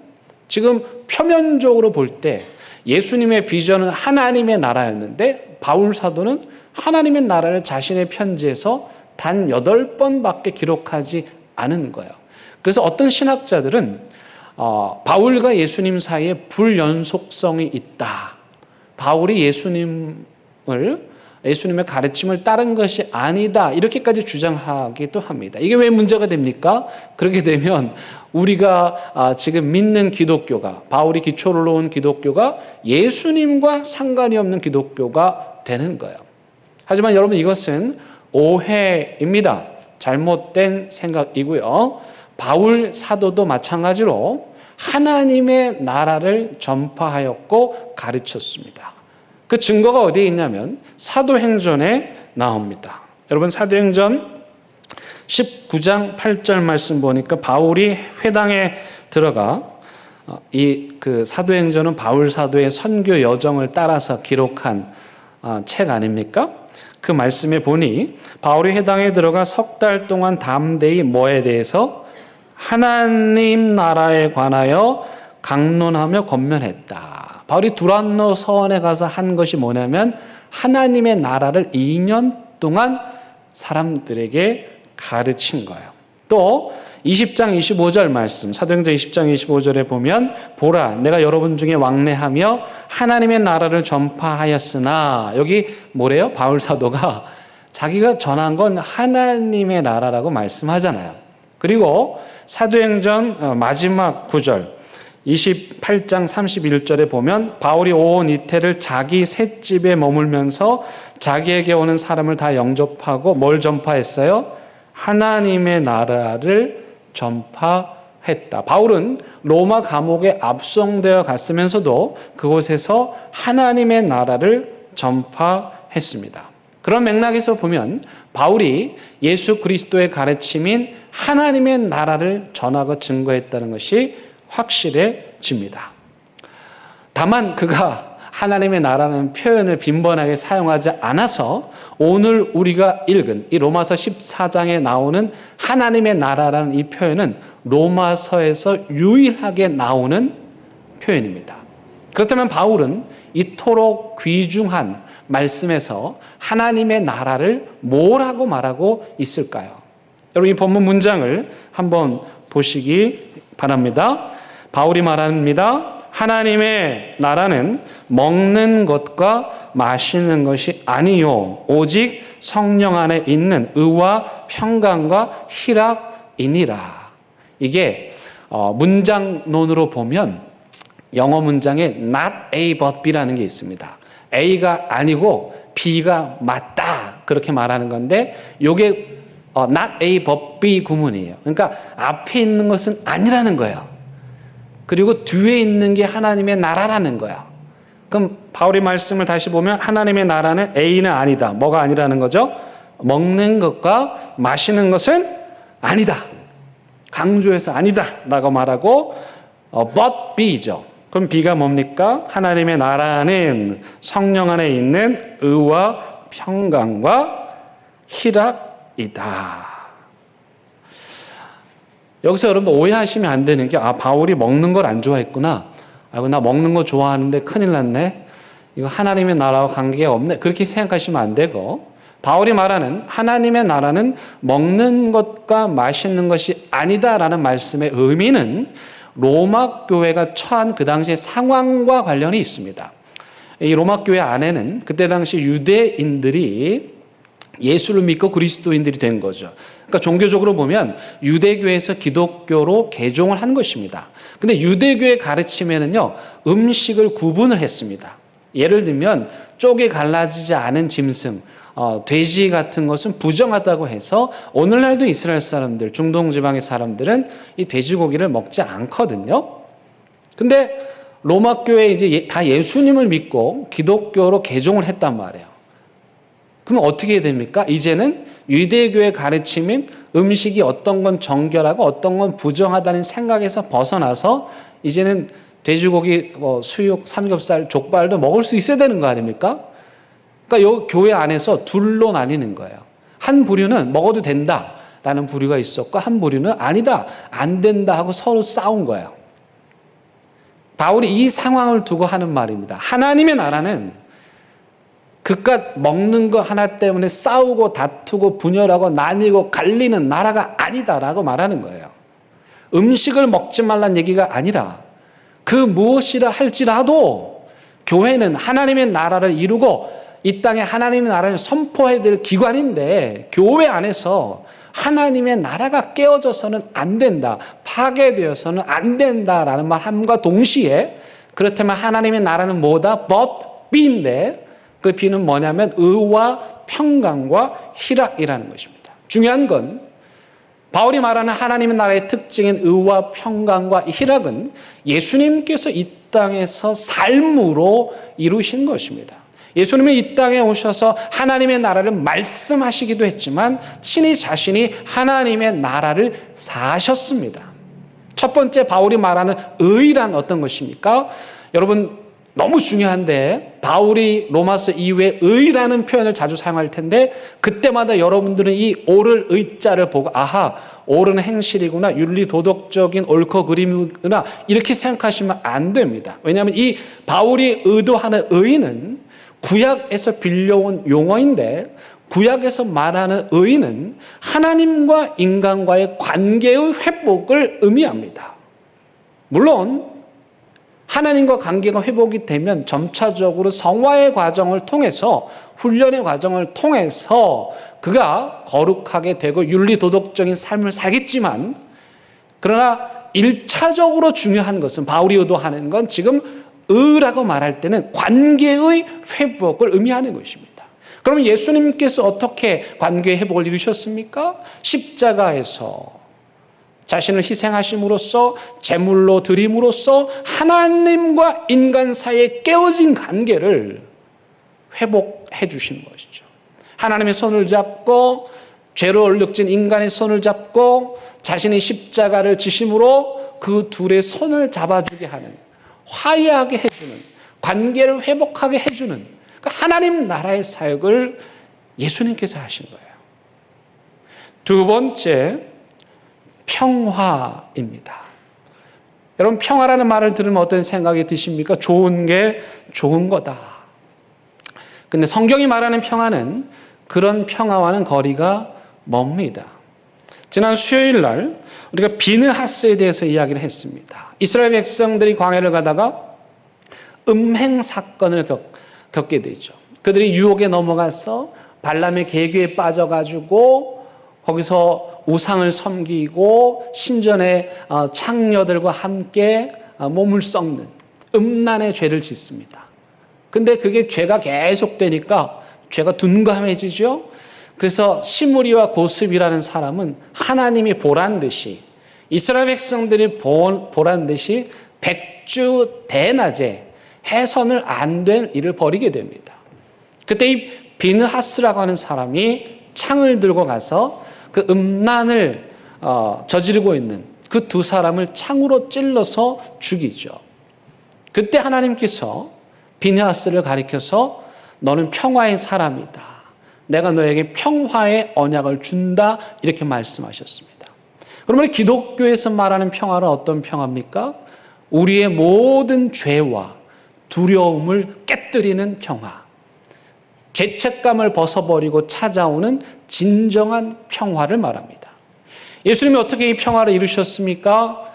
지금 표면적으로 볼 때 예수님의 비전은 하나님의 나라였는데 바울 사도는 하나님의 나라를 자신의 편지에서 단 8번밖에 기록하지 않은 거예요. 그래서 어떤 신학자들은 바울과 예수님 사이에 불연속성이 있다. 바울이 예수님의 가르침을 따른 것이 아니다. 이렇게까지 주장하기도 합니다. 이게 왜 문제가 됩니까? 그렇게 되면 우리가 지금 믿는 기독교가, 바울이 기초를 놓은 기독교가 예수님과 상관이 없는 기독교가 되는 거예요. 하지만 여러분 이것은 오해입니다. 잘못된 생각이고요. 바울 사도도 마찬가지로 하나님의 나라를 전파하였고 가르쳤습니다. 그 증거가 어디에 있냐면 사도행전에 나옵니다. 여러분 사도행전 19장 8절 말씀 보니까 바울이 회당에 들어가 그 사도행전은 바울 사도의 선교 여정을 따라서 기록한 책 아닙니까? 그 말씀에 보니 바울이 회당에 들어가 석 달 동안 담대히 뭐에 대해서 하나님 나라에 관하여 강론하며 권면했다. 바울이 두란노 서원에 가서 한 것이 뭐냐면 하나님의 나라를 2년 동안 사람들에게 가르친 거예요. 또 20장 25절 말씀, 사도행전 20장 25절에 보면 보라 내가 여러분 중에 왕래하며 하나님의 나라를 전파하였으나, 여기 뭐래요? 바울 사도가 자기가 전한 건 하나님의 나라라고 말씀하잖아요. 그리고 사도행전 마지막 구절 28장 31절에 보면 바울이 온 이태를 자기 셋집에 머물면서 자기에게 오는 사람을 다 영접하고 뭘 전파했어요? 하나님의 나라를 전파했다. 바울은 로마 감옥에 압송되어 갔으면서도 그곳에서 하나님의 나라를 전파했습니다. 그런 맥락에서 보면 바울이 예수 그리스도의 가르침인 하나님의 나라를 전하고 증거했다는 것이 확실해집니다. 다만 그가 하나님의 나라는 표현을 빈번하게 사용하지 않아서 오늘 우리가 읽은 이 로마서 14장에 나오는 하나님의 나라라는 이 표현은 로마서에서 유일하게 나오는 표현입니다. 그렇다면 바울은 이토록 귀중한 말씀에서 하나님의 나라를 뭐라고 말하고 있을까요? 여러분 이 본문 문장을 한번 보시기 바랍니다. 바울이 말합니다. 하나님의 나라는 먹는 것과 마시는 것이 아니요 오직 성령 안에 있는 의와 평강과 희락이니라. 이게 문장론으로 보면 영어 문장에 not A but B라는 게 있습니다. A가 아니고 B가 맞다 그렇게 말하는 건데 이게 not A but B 구문이에요. 그러니까 앞에 있는 것은 아니라는 거예요. 그리고 뒤에 있는 게 하나님의 나라라는 거야. 그럼 바울의 말씀을 다시 보면 하나님의 나라는 A는 아니다. 뭐가 아니라는 거죠? 먹는 것과 마시는 것은 아니다. 강조해서 아니다 라고 말하고 but B죠. 그럼 B가 뭡니까? 하나님의 나라는 성령 안에 있는 의와 평강과 희락이다. 여기서 여러분 오해하시면 안 되는 게 바울이 먹는 걸 안 좋아했구나. 나 먹는 거 좋아하는데 큰일 났네. 이거 하나님의 나라와 관계가 없네. 그렇게 생각하시면 안 되고 바울이 말하는 하나님의 나라는 먹는 것과 마시는 것이 아니다라는 말씀의 의미는 로마 교회가 처한 그 당시의 상황과 관련이 있습니다. 이 로마 교회 안에는 그때 당시 유대인들이 예수를 믿고 그리스도인들이 된 거죠. 그러니까 종교적으로 보면 유대교에서 기독교로 개종을 한 것입니다. 근데 유대교의 가르침에는요, 음식을 구분을 했습니다. 예를 들면 쪽에 갈라지지 않은 짐승, 돼지 같은 것은 부정하다고 해서 오늘날도 이스라엘 사람들, 중동 지방의 사람들은 이 돼지고기를 먹지 않거든요. 근데 로마 교회 이제 다 예수님을 믿고 기독교로 개종을 했단 말이에요. 그럼 어떻게 됩니까? 이제는 유대교의 가르침인 음식이 어떤 건 정결하고 어떤 건 부정하다는 생각에서 벗어나서 이제는 돼지고기, 수육, 삼겹살, 족발도 먹을 수 있어야 되는 거 아닙니까? 그러니까 이 교회 안에서 둘로 나뉘는 거예요. 한 부류는 먹어도 된다라는 부류가 있었고 한 부류는 아니다, 안 된다 하고 서로 싸운 거예요. 바울이 이 상황을 두고 하는 말입니다. 하나님의 나라는 그깟 먹는 거 하나 때문에 싸우고 다투고 분열하고 나뉘고 갈리는 나라가 아니다라고 말하는 거예요. 음식을 먹지 말란 얘기가 아니라 그 무엇이라 할지라도 교회는 하나님의 나라를 이루고 이 땅에 하나님의 나라를 선포해야 될 기관인데 교회 안에서 하나님의 나라가 깨어져서는 안 된다, 파괴되어서는 안 된다라는 말함과 동시에 그렇다면 하나님의 나라는 뭐다? but B인데 그 B는 뭐냐면 의와 평강과 희락이라는 것입니다. 중요한 건 바울이 말하는 하나님의 나라의 특징인 의와 평강과 희락은 예수님께서 이 땅에서 삶으로 이루신 것입니다. 예수님은 이 땅에 오셔서 하나님의 나라를 말씀하시기도 했지만 친히 자신이 하나님의 나라를 사셨습니다. 첫 번째 바울이 말하는 의란 어떤 것입니까? 여러분 너무 중요한데 바울이 로마서 이후에 의라는 표현을 자주 사용할 텐데 그때마다 여러분들은 이 옳을 의자를 보고 아하, 옳은 행실이구나, 윤리 도덕적인 옳고 그름이구나 이렇게 생각하시면 안 됩니다. 왜냐하면 이 바울이 의도하는 의는 구약에서 빌려온 용어인데 구약에서 말하는 의는 하나님과 인간과의 관계의 회복을 의미합니다. 물론 하나님과 관계가 회복이 되면 점차적으로 성화의 과정을 통해서, 훈련의 과정을 통해서 그가 거룩하게 되고 윤리도덕적인 삶을 살겠지만, 그러나 1차적으로 중요한 것은, 바울이 의도하는 건 지금 의라고 말할 때는 관계의 회복을 의미하는 것입니다. 그러면 예수님께서 어떻게 관계의 회복을 이루셨습니까? 십자가에서 자신을 희생하심으로써, 제물로 드림으로써 하나님과 인간 사이에 깨어진 관계를 회복해 주신 것이죠. 하나님의 손을 잡고, 죄로 얼룩진 인간의 손을 잡고 자신이 십자가를 지심으로 그 둘의 손을 잡아주게 하는, 화해하게 해주는, 관계를 회복하게 해주는 하나님 나라의 사역을 예수님께서 하신 거예요. 두 번째, 평화입니다. 여러분, 평화라는 말을 들으면 어떤 생각이 드십니까? 좋은 게 좋은 거다. 근데 성경이 말하는 평화는 그런 평화와는 거리가 멉니다. 지난 수요일 날 우리가 비느하스에 대해서 이야기를 했습니다. 이스라엘 백성들이 광야를 가다가 음행 사건을 겪게 되죠. 그들이 유혹에 넘어가서 발람의 계교에 빠져가지고 거기서 우상을 섬기고 신전의 창녀들과 함께 몸을 썩는 음란의 죄를 짓습니다. 근데 그게 죄가 계속되니까 죄가 둔감해지죠. 그래서 시므리와 고습이라는 사람은 하나님이 보란 듯이, 이스라엘 백성들이 보란 듯이 백주 대낮에 해선을 안 된 일을 벌이게 됩니다. 그때 이 비느하스라고 하는 사람이 창을 들고 가서 그 음란을 저지르고 있는 그 두 사람을 창으로 찔러서 죽이죠. 그때 하나님께서 비느하스를 가리켜서 너는 평화의 사람이다, 내가 너에게 평화의 언약을 준다, 이렇게 말씀하셨습니다. 그러면 기독교에서 말하는 평화는 어떤 평화입니까? 우리의 모든 죄와 두려움을 깨뜨리는 평화, 죄책감을 벗어버리고 찾아오는 진정한 평화를 말합니다. 예수님이 어떻게 이 평화를 이루셨습니까?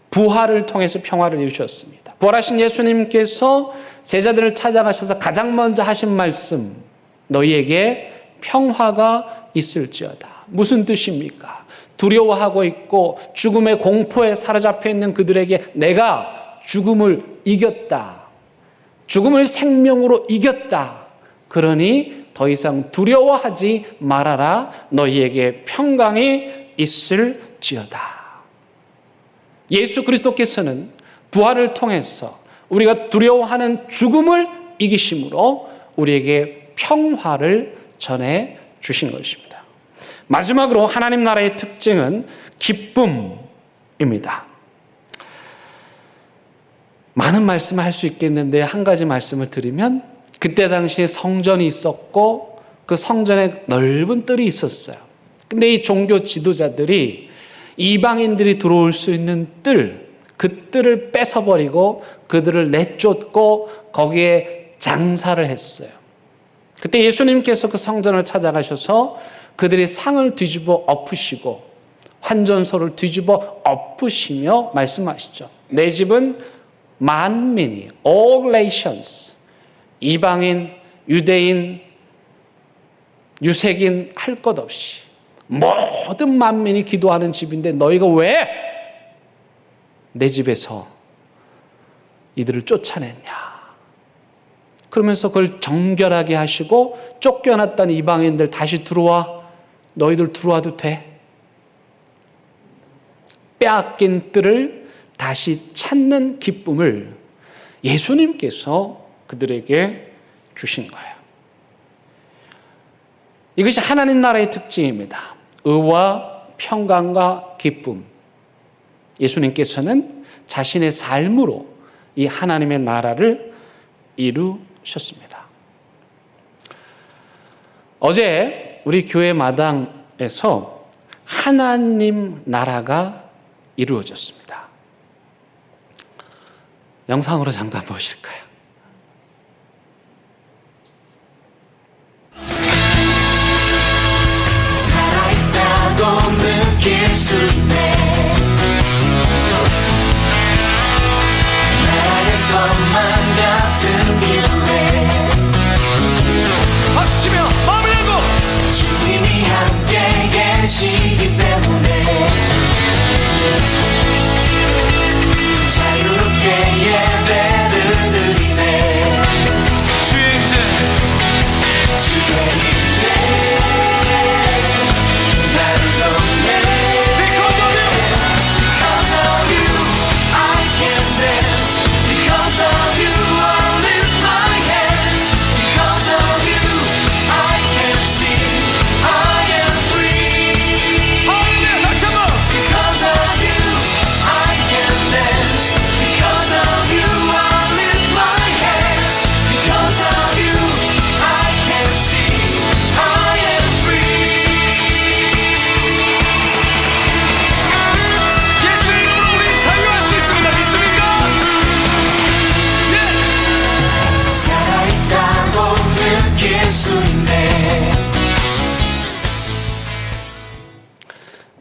부활을 통해서 평화를 이루셨습니다. 부활하신 예수님께서 제자들을 찾아가셔서 가장 먼저 하신 말씀, 너희에게 평화가 있을지어다. 무슨 뜻입니까? 두려워하고 있고 죽음의 공포에 사로잡혀 있는 그들에게 내가 죽음을 이겼다, 죽음을 생명으로 이겼다, 그러니 더 이상 두려워하지 말아라, 너희에게 평강이 있을지어다. 예수 그리스도께서는 부활을 통해서 우리가 두려워하는 죽음을 이기심으로 우리에게 평화를 전해 주신 것입니다. 마지막으로 하나님 나라의 특징은 기쁨입니다. 많은 말씀을 할 수 있겠는데 한 가지 말씀을 드리면, 그때 당시에 성전이 있었고 그 성전에 넓은 뜰이 있었어요. 근데 이 종교 지도자들이 이방인들이 들어올 수 있는 그 뜰을 뺏어버리고 그들을 내쫓고 거기에 장사를 했어요. 그때 예수님께서 그 성전을 찾아가셔서 그들이 상을 뒤집어 엎으시고 환전소를 뒤집어 엎으시며 말씀하시죠. 내 집은 만민이, all nations, 이방인, 유대인, 유색인 할 것 없이 모든 만민이 기도하는 집인데 너희가 왜 내 집에서 이들을 쫓아냈냐. 그러면서 그걸 정결하게 하시고 쫓겨났던 이방인들 다시 들어와, 너희들 들어와도 돼. 빼앗긴 뜰을 다시 찾는 기쁨을 예수님께서 그들에게 주신 거예요. 이것이 하나님 나라의 특징입니다. 의와 평강과 기쁨. 예수님께서는 자신의 삶으로 이 하나님의 나라를 이루셨습니다. 어제 우리 교회 마당에서 하나님 나라가 이루어졌습니다. 영상으로 잠깐 보실까요?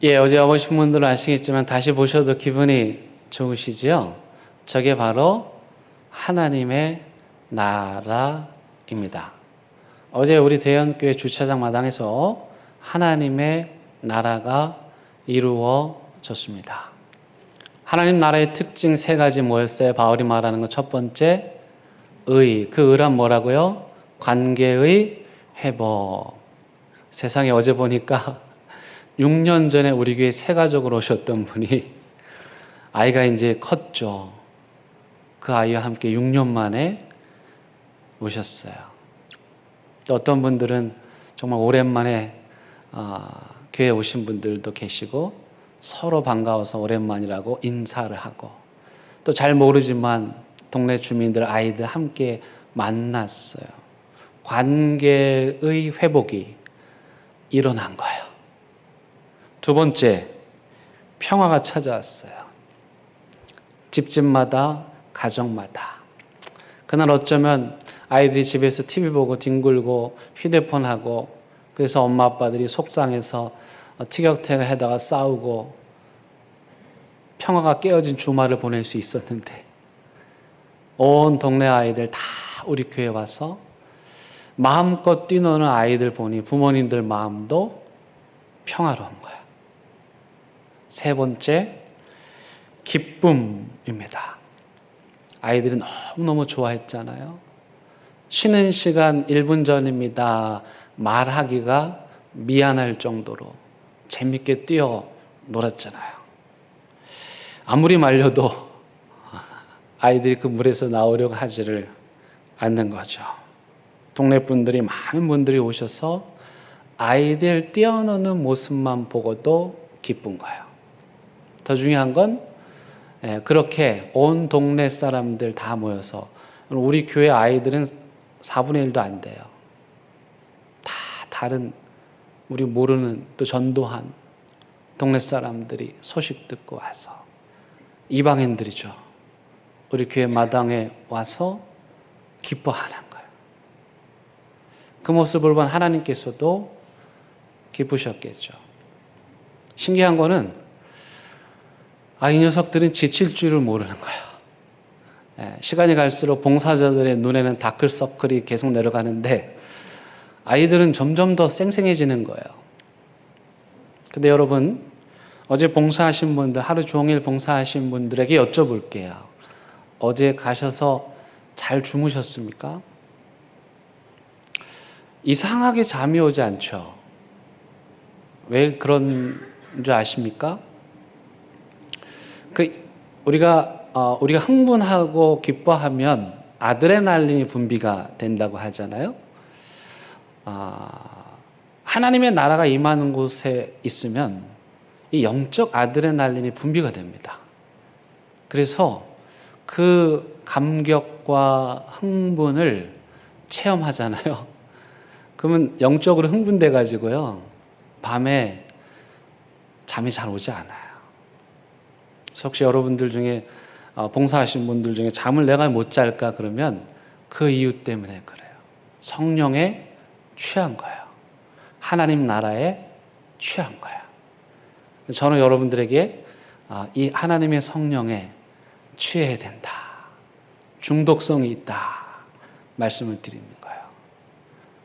예, 어제 보신 분들은 아시겠지만 다시 보셔도 기분이 좋으시지요? 저게 바로 하나님의 나라입니다. 어제 우리 대연교회 주차장 마당에서 하나님의 나라가 이루어졌습니다. 하나님 나라의 특징 세 가지 뭐였어요? 바울이 말하는 것 첫 번째, 의. 그 의란 뭐라고요? 관계의 회복. 세상에 어제 보니까 6년 전에 우리 교회 새가족으로 오셨던 분이 아이가 이제 컸죠. 그 아이와 함께 6년 만에 오셨어요. 또 어떤 분들은 정말 오랜만에 교회에 오신 분들도 계시고 서로 반가워서 오랜만이라고 인사를 하고 또 잘 모르지만 동네 주민들 아이들 함께 만났어요. 관계의 회복이 일어난 거예요. 두 번째, 평화가 찾아왔어요. 집집마다, 가정마다. 그날 어쩌면 아이들이 집에서 TV 보고 뒹굴고 휴대폰 하고 그래서 엄마 아빠들이 속상해서 티격태격하다가 싸우고 평화가 깨어진 주말을 보낼 수 있었는데 온 동네 아이들 다 우리 교회에 와서 마음껏 뛰노는 아이들 보니 부모님들 마음도 평화로운 거예요. 세 번째, 기쁨입니다. 아이들이 너무너무 좋아했잖아요. 쉬는 시간 1분 전입니다. 말하기가 미안할 정도로 재밌게 뛰어 놀았잖아요. 아무리 말려도 아이들이 그 물에서 나오려고 하지를 않는 거죠. 동네 분들이, 많은 분들이 오셔서 아이들 뛰어노는 모습만 보고도 기쁜 거예요. 더 중요한 건 그렇게 온 동네 사람들 다 모여서, 우리 교회 아이들은 4분의 1도 안 돼요. 다 다른 우리 모르는 또 전도한 동네 사람들이 소식 듣고 와서, 이방인들이죠. 우리 교회 마당에 와서 기뻐하는 거예요. 그 모습을 본 하나님께서도 기쁘셨겠죠. 신기한 거는 이 녀석들은 지칠 줄을 모르는 거예요. 시간이 갈수록 봉사자들의 눈에는 다크서클이 계속 내려가는데 아이들은 점점 더 쌩쌩해지는 거예요. 근데 여러분, 어제 봉사하신 분들, 하루 종일 봉사하신 분들에게 여쭤볼게요. 어제 가셔서 잘 주무셨습니까? 이상하게 잠이 오지 않죠. 왜 그런 줄 아십니까? 우리가 흥분하고 기뻐하면 아드레날린이 분비가 된다고 하잖아요. 하나님의 나라가 임하는 곳에 있으면 이 영적 아드레날린이 분비가 됩니다. 그래서 그 감격과 흥분을 체험하잖아요. 그러면 영적으로 흥분돼 가지고요, 밤에 잠이 잘 오지 않아요. 그래서 혹시 여러분들 중에 봉사하신 분들 중에 잠을 내가 못 잘까 그러면 그 이유 때문에 그래요. 성령에 취한 거예요. 하나님 나라에 취한 거예요. 저는 여러분들에게 이 하나님의 성령에 취해야 된다, 중독성이 있다 말씀을 드리는 거예요.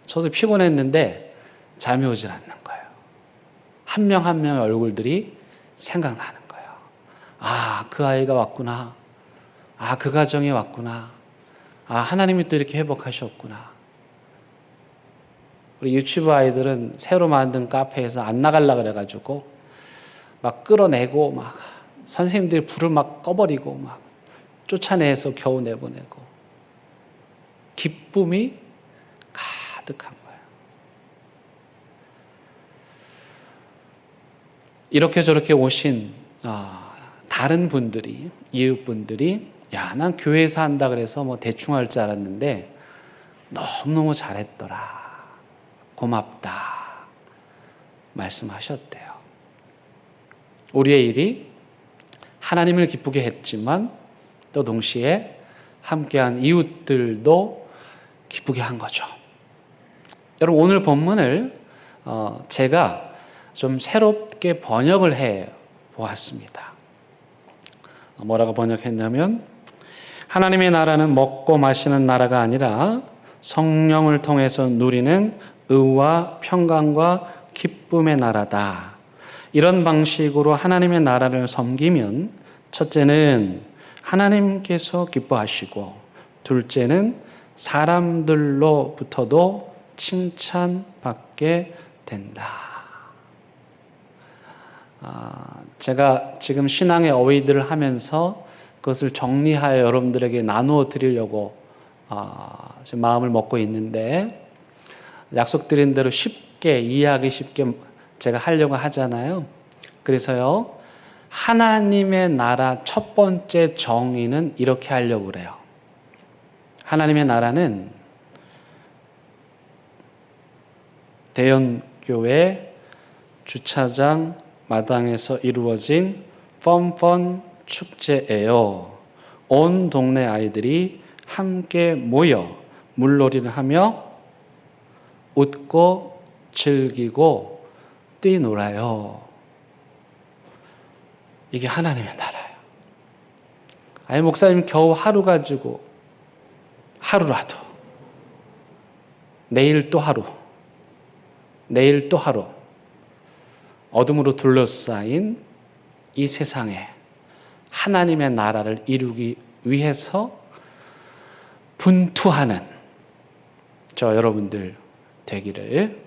저도 피곤했는데 잠이 오질 않는 거예요. 한 명 한 명의 얼굴들이 생각나는 거예요. 그 아이가 왔구나. 그 가정에 왔구나. 하나님이 또 이렇게 회복하셨구나. 우리 유치부 아이들은 새로 만든 카페에서 안 나가려고 그래가지고 막 끌어내고, 막 선생님들이 불을 막 꺼버리고 막 쫓아내서 겨우 내보내고, 기쁨이 가득한 거예요. 이렇게 저렇게 오신 다른 분들이, 이웃분들이 난 교회에서 한다 그래서 뭐 대충 할 줄 알았는데 너무너무 잘했더라, 고맙다 말씀하셨대요. 우리의 일이 하나님을 기쁘게 했지만 또 동시에 함께한 이웃들도 기쁘게 한 거죠. 여러분, 오늘 본문을 제가 좀 새롭게 번역을 해 보았습니다. 뭐라고 번역했냐면, 하나님의 나라는 먹고 마시는 나라가 아니라 성령을 통해서 누리는 의와 평강과 기쁨의 나라다. 이런 방식으로 하나님의 나라를 섬기면 첫째는 하나님께서 기뻐하시고, 둘째는 사람들로부터도 칭찬받게 된다. 제가 지금 신앙의 어휘들을 하면서 그것을 정리하여 여러분들에게 나누어 드리려고 지금 마음을 먹고 있는데, 약속드린 대로 쉽게 이해하기 쉽게 제가 하려고 하잖아요. 그래서요, 하나님의 나라 첫 번째 정의는 이렇게 하려고 그래요. 하나님의 나라는 대형교회 주차장 마당에서 이루어진 펀펀 축제예요. 온 동네 아이들이 함께 모여 물놀이를 하며 웃고 즐기고 뛰놀아요. 이게 하나님의 나라예요. 아니, 목사님 겨우 하루 가지고 하루라도, 내일 또 하루, 내일 또 하루, 어둠으로 둘러싸인 이 세상에 하나님의 나라를 이루기 위해서 분투하는 저 여러분들 되기를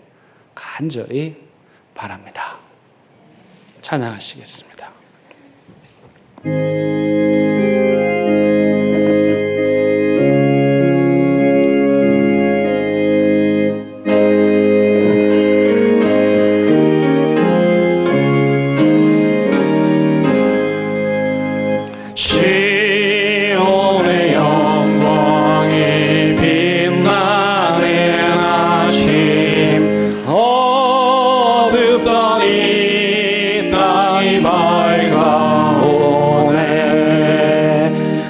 간절히 바랍니다. 찬양하시겠습니다. 시온의 영광이 빛나는 아침, 어둡던 이 땅이 밝아오네.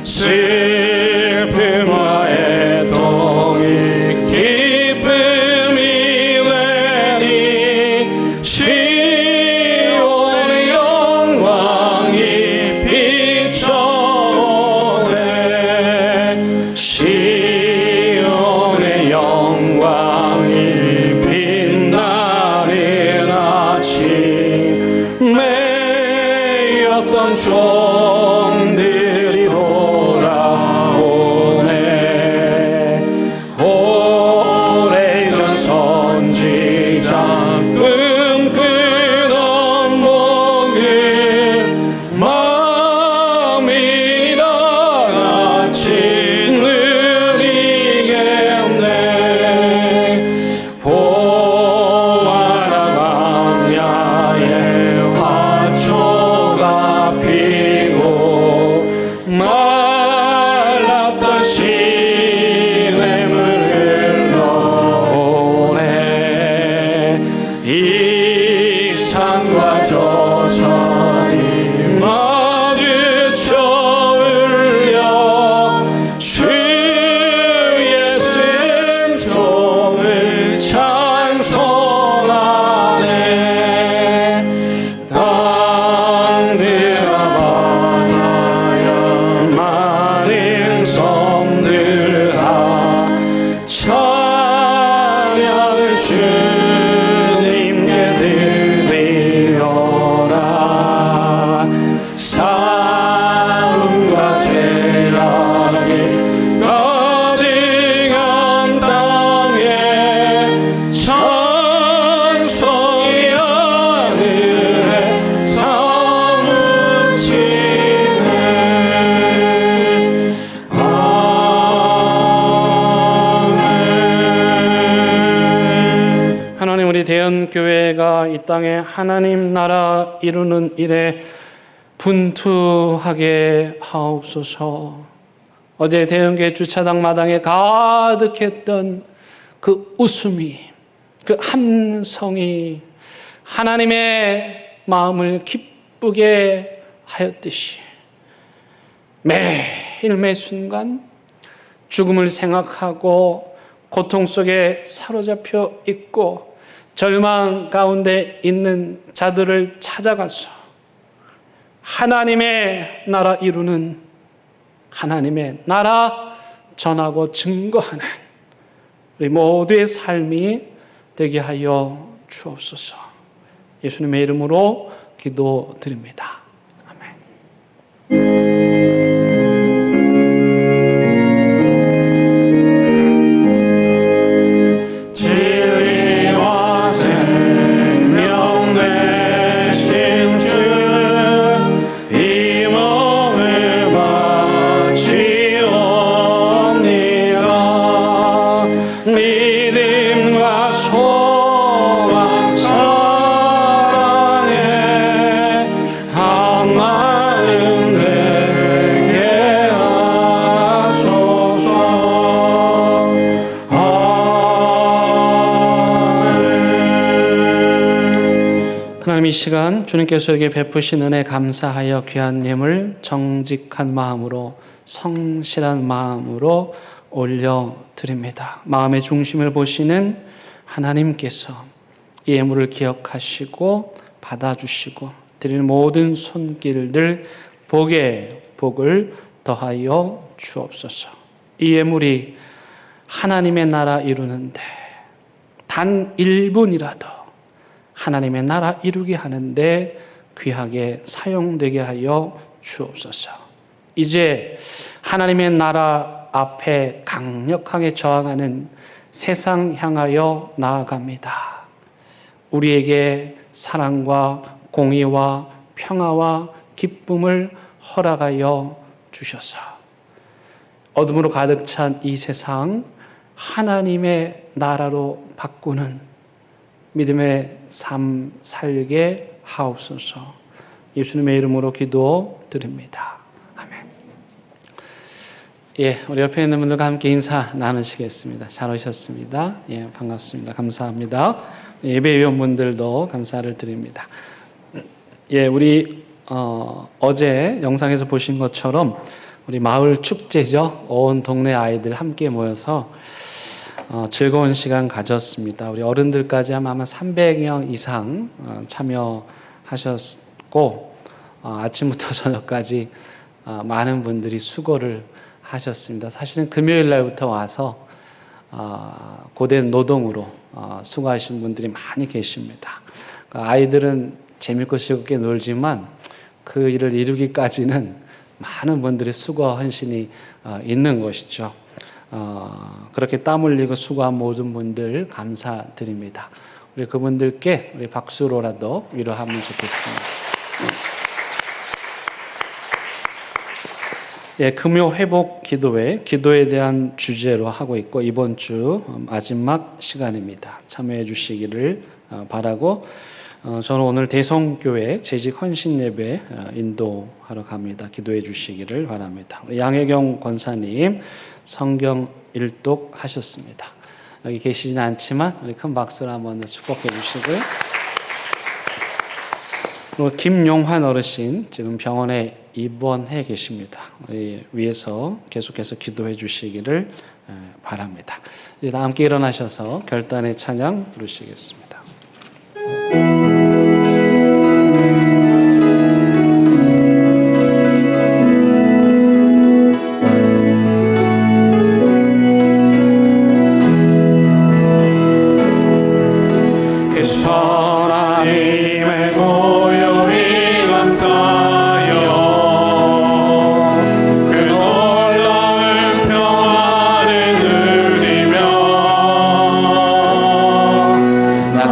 슬픔과 애통이 기쁨이 되니, 시온의 영광이 비춰오네. 시온의 영광이 빛나는 아침, 매였던 종들이 돌아오네. 오래전 선지자 꿈꾸던 목을 마음이 다 같이 누리겠네. 보아라 광야에 화초가 피고, 말랐던 시냇물 흘러오네. 이 산과 저 산이 마주쳐 울려 주 예수의 종을 찬송하네. 땅들아 바다야 많은 섬들아 찬양을 주님께 드리어라. 싸움과 죄악이 가득한 땅에 찬송이 하늘에 사무치네. 아멘. 하나님, 우리 대연교회가 이 땅에 하나님 나라 이루는 일에 분투하게 하옵소서. 어제 대연교회 주차장 마당에 가득했던 그 웃음이, 그 함성이 하나님의 마음을 기쁘게 하였듯이, 매일 매순간 죽음을 생각하고 고통 속에 사로잡혀 있고 절망 가운데 있는 자들을 찾아가서 하나님의 나라 이루는, 하나님의 나라 전하고 증거하는 우리 모두의 삶이 되게 하여 주옵소서. 예수님의 이름으로 기도드립니다. 아멘. 진리와 생명 되신 주, 이 몸을 바치옵니다. 믿음과 소망 사랑에 한 마음 되게 하소서. 하나님, 이 시간 주님께서 여기 베푸신 은혜 감사하여 귀한 예물 정직한 마음으로, 성실한 마음으로 올려드립니다. 마음의 중심을 보시는 하나님께서 이 예물을 기억하시고 받아주시고 드리는 모든 손길들 복에 복을 더하여 주옵소서. 이 예물이 하나님의 나라 이루는데 단 1분이라도 하나님의 나라 이루게 하는데 귀하게 사용되게 하여 주옵소서. 이제 하나님의 나라 앞에 강력하게 저항하는 세상 향하여 나아갑니다. 우리에게 사랑과 공의와 평화와 기쁨을 허락하여 주셔서 어둠으로 가득 찬 이 세상 하나님의 나라로 바꾸는 믿음의 삶 살게 하옵소서. 예수님의 이름으로 기도드립니다. 아멘. 예, 우리 옆에 있는 분들과 함께 인사 나누시겠습니다. 잘 오셨습니다. 예, 반갑습니다. 감사합니다. 예배위원분들도 감사를 드립니다. 예, 우리 어제 영상에서 보신 것처럼 우리 마을 축제죠. 온 동네 아이들 함께 모여서 즐거운 시간 가졌습니다. 우리 어른들까지 아마 300명 이상 참여하셨고 아침부터 저녁까지 많은 분들이 수고를 하셨습니다. 사실은 금요일 날부터 와서 고된 노동으로 수고하신 분들이 많이 계십니다. 아이들은 재밌고 즐겁게 놀지만 그 일을 이루기까지는 많은 분들의 수고와 헌신이 있는 것이죠. 그렇게 땀 흘리고 수고한 모든 분들 감사드립니다. 우리 그분들께 우리 박수로라도 위로하면 좋겠습니다. 예, 금요 회복 기도회, 기도에 대한 주제로 하고 있고 이번 주 마지막 시간입니다. 참여해 주시기를 바라고 저는 오늘 대성교회 재직 헌신 예배 인도하러 갑니다. 기도해 주시기를 바랍니다. 양혜경 권사님 성경 일독 하셨습니다. 여기 계시진 않지만 우리 큰 박수로 한번 축복해 주시고요. 그리고 김용환 어르신 지금 병원에 입원해 계십니다. 위에서 계속해서 기도해 주시기를 바랍니다. 이제 다 함께 일어나셔서 결단의 찬양 부르시겠습니다. 하나님의 고요히 감사하여 그 놀라운 평화를 누리며 나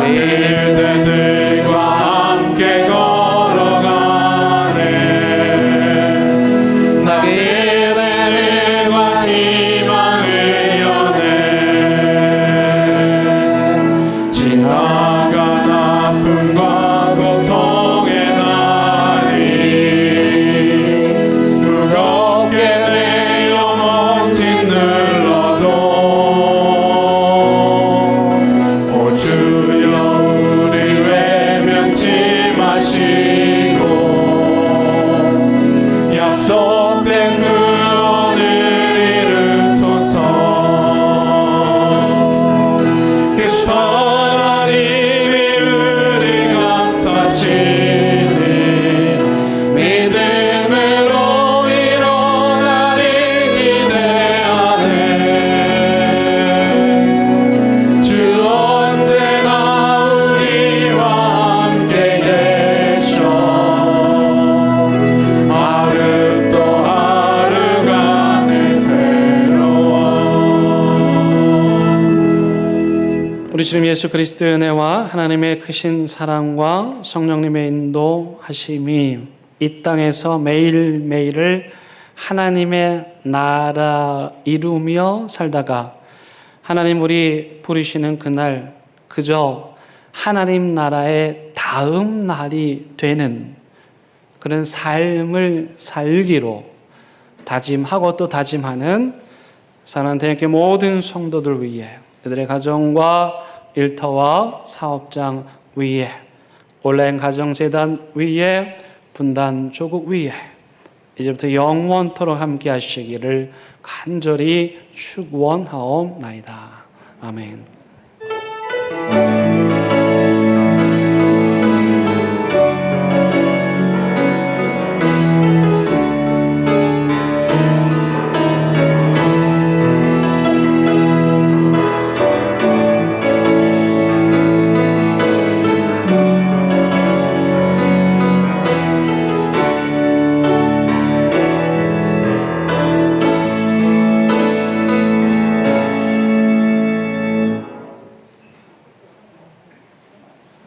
우리 주님 예수 그리스도의 은혜와 하나님의 크신 사랑과 성령님의 인도하심이 이 땅에서 매일매일을 하나님의 나라 이루며 살다가 하나님 우리 부르시는 그날 그저 하나님 나라의 다음 날이 되는 그런 삶을 살기로 다짐하고 또 다짐하는 사랑하는 대학교 모든 성도들 위해 그들의 가정과 일터와 사업장 위에 온라인 가정재단 위에 분단 조국 위에 이제부터 영원토록 함께 하시기를 간절히 축원하옵나이다. 아멘.